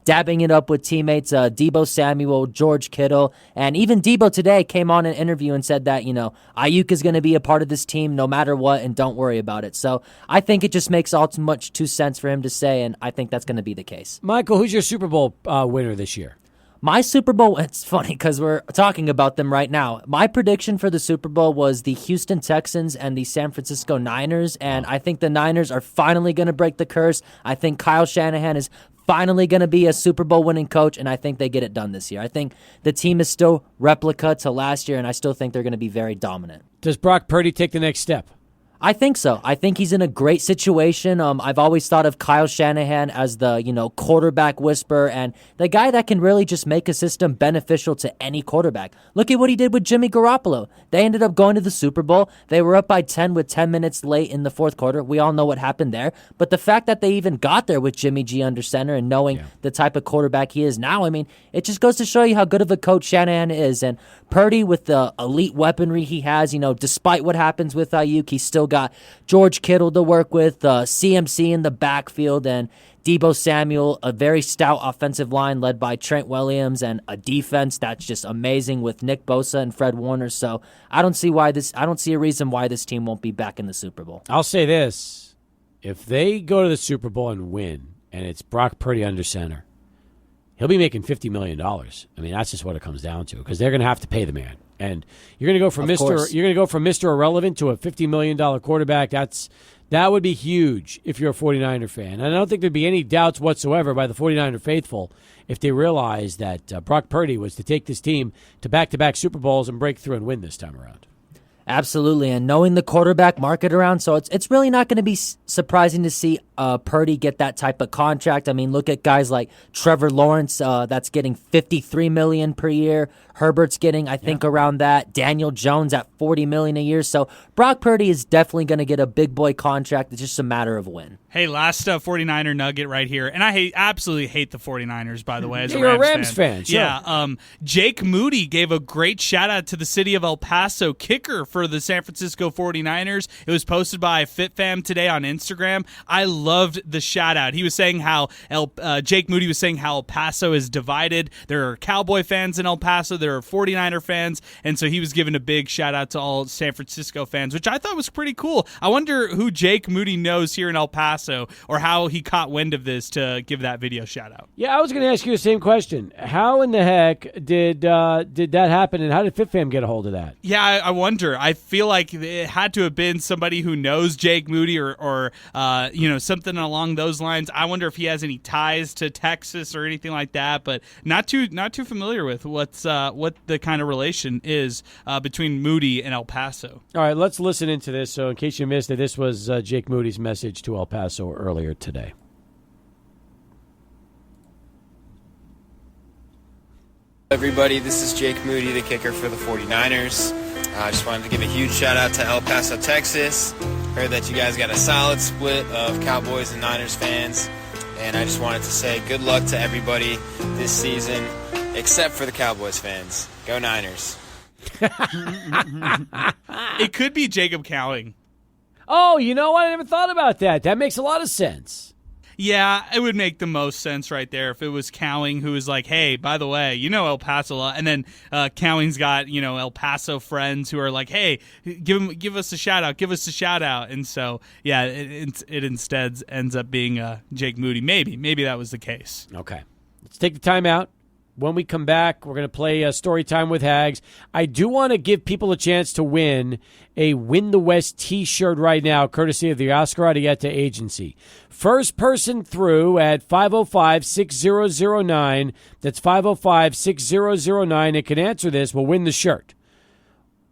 dabbing it up with teammates Deebo Samuel, George Kittle. And even Deebo today came on an interview and said that, Ayuk is going to be a part of this team no matter what, and don't worry about it. So I think it just makes all too much sense for him to say, and I think that's going to be the case. Michael, who's your Super Bowl winner this year? My Super Bowl, it's funny because we're talking about them right now. My prediction for the Super Bowl was the Houston Texans and the San Francisco Niners, and I think the Niners are finally going to break the curse. I think Kyle Shanahan is finally going to be a Super Bowl winning coach, and I think they get it done this year. I think the team is still replica to last year, and I still think they're going to be very dominant. Does Brock Purdy take the next step? I think so. I think he's in a great situation. I've always thought of Kyle Shanahan as the, quarterback whisperer and the guy that can really just make a system beneficial to any quarterback. Look at what he did with Jimmy Garoppolo. They ended up going to the Super Bowl. They were up by 10 with 10 minutes late in the fourth quarter. We all know what happened there. But the fact that they even got there with Jimmy G under center and knowing the type of quarterback he is now, I mean, it just goes to show you how good of a coach Shanahan is. And Purdy, with the elite weaponry he has, despite what happens with Ayuk, he's still got George Kittle to work with, CMC in the backfield, and Deebo Samuel, a very stout offensive line led by Trent Williams, and a defense that's just amazing with Nick Bosa and Fred Warner. So I don't see a reason why this team won't be back in the Super Bowl. I'll say this. If they go to the Super Bowl and win, and it's Brock Purdy under center, he'll be making $50 million. I mean, that's just what it comes down to, because they're going to have to pay the man. And you're going to go from Mr. Irrelevant to a $50 million quarterback. That would be huge if you're a 49er fan. And I don't think there'd be any doubts whatsoever by the 49er faithful if they realized that Brock Purdy was to take this team to back-to-back Super Bowls and break through and win this time around. Absolutely, and knowing the quarterback market around, so it's really not going to be surprising to see Purdy get that type of contract. I mean, look at guys like Trevor Lawrence, that's getting $53 million per year. Herbert's getting, I think, around that. Daniel Jones at $40 million a year. So Brock Purdy is definitely going to get a big boy contract. It's just a matter of when. Hey, last 49er nugget right here. And I absolutely hate the 49ers, by the way, as you're a Rams fan. Sure. Yeah. Jake Moody gave a great shout-out to the city of El Paso kicker for the San Francisco 49ers. It was posted by FitFam today on Instagram. I loved the shout-out. He was saying how Jake Moody was saying how El Paso is divided. There are Cowboy fans in El Paso. There are 49er fans. And so he was giving a big shout-out to all San Francisco fans, which I thought was pretty cool. I wonder who Jake Moody knows here in El Paso, or how he caught wind of this to give that video shout out. Yeah, I was going to ask you the same question. How in the heck did that happen, and how did FitFam get a hold of that? Yeah, I wonder. I feel like it had to have been somebody who knows Jake Moody or something along those lines. I wonder if he has any ties to Texas or anything like that, but not too familiar with what the kind of relation is between Moody and El Paso. All right, let's listen into this. So in case you missed it, this was Jake Moody's message to El Paso earlier today. Everybody, this is Jake Moody, the kicker for the 49ers. I just wanted to give a huge shout out to El Paso, Texas. Heard that you guys got a solid split of Cowboys and Niners fans, and I just wanted to say good luck to everybody this season, except for the Cowboys fans. Go Niners. It could be Jacob Cowing. Oh, you know what? I never thought about that. That makes a lot of sense. Yeah, it would make the most sense right there if it was Cowing who was like, hey, by the way, El Paso, and then Cowing's got, El Paso friends who are like, hey, give us a shout out, and so yeah, it instead ends up being Jake Moody. Maybe that was the case. Okay, let's take the time out. When we come back, we're going to play Story Time with Hags. I do want to give people a chance to win a Win the West t-shirt right now, courtesy of the Oscar Arietta Agency. First person through at 505-6009, that's 505-6009, and can answer this will win the shirt.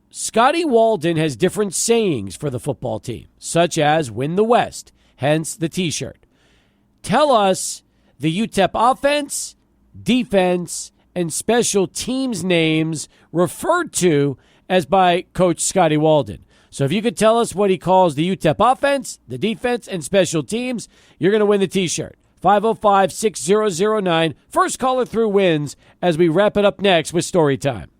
Scotty Walden has different sayings for the football team, such as Win the West, hence the t-shirt. Tell us the UTEP offense, defense, and special teams names referred to as by Coach Scotty Walden. So if you could tell us what he calls the UTEP offense, the defense, and special teams, you're going to win the t-shirt. 505-6009. First caller through wins as we wrap it up next with Story Time.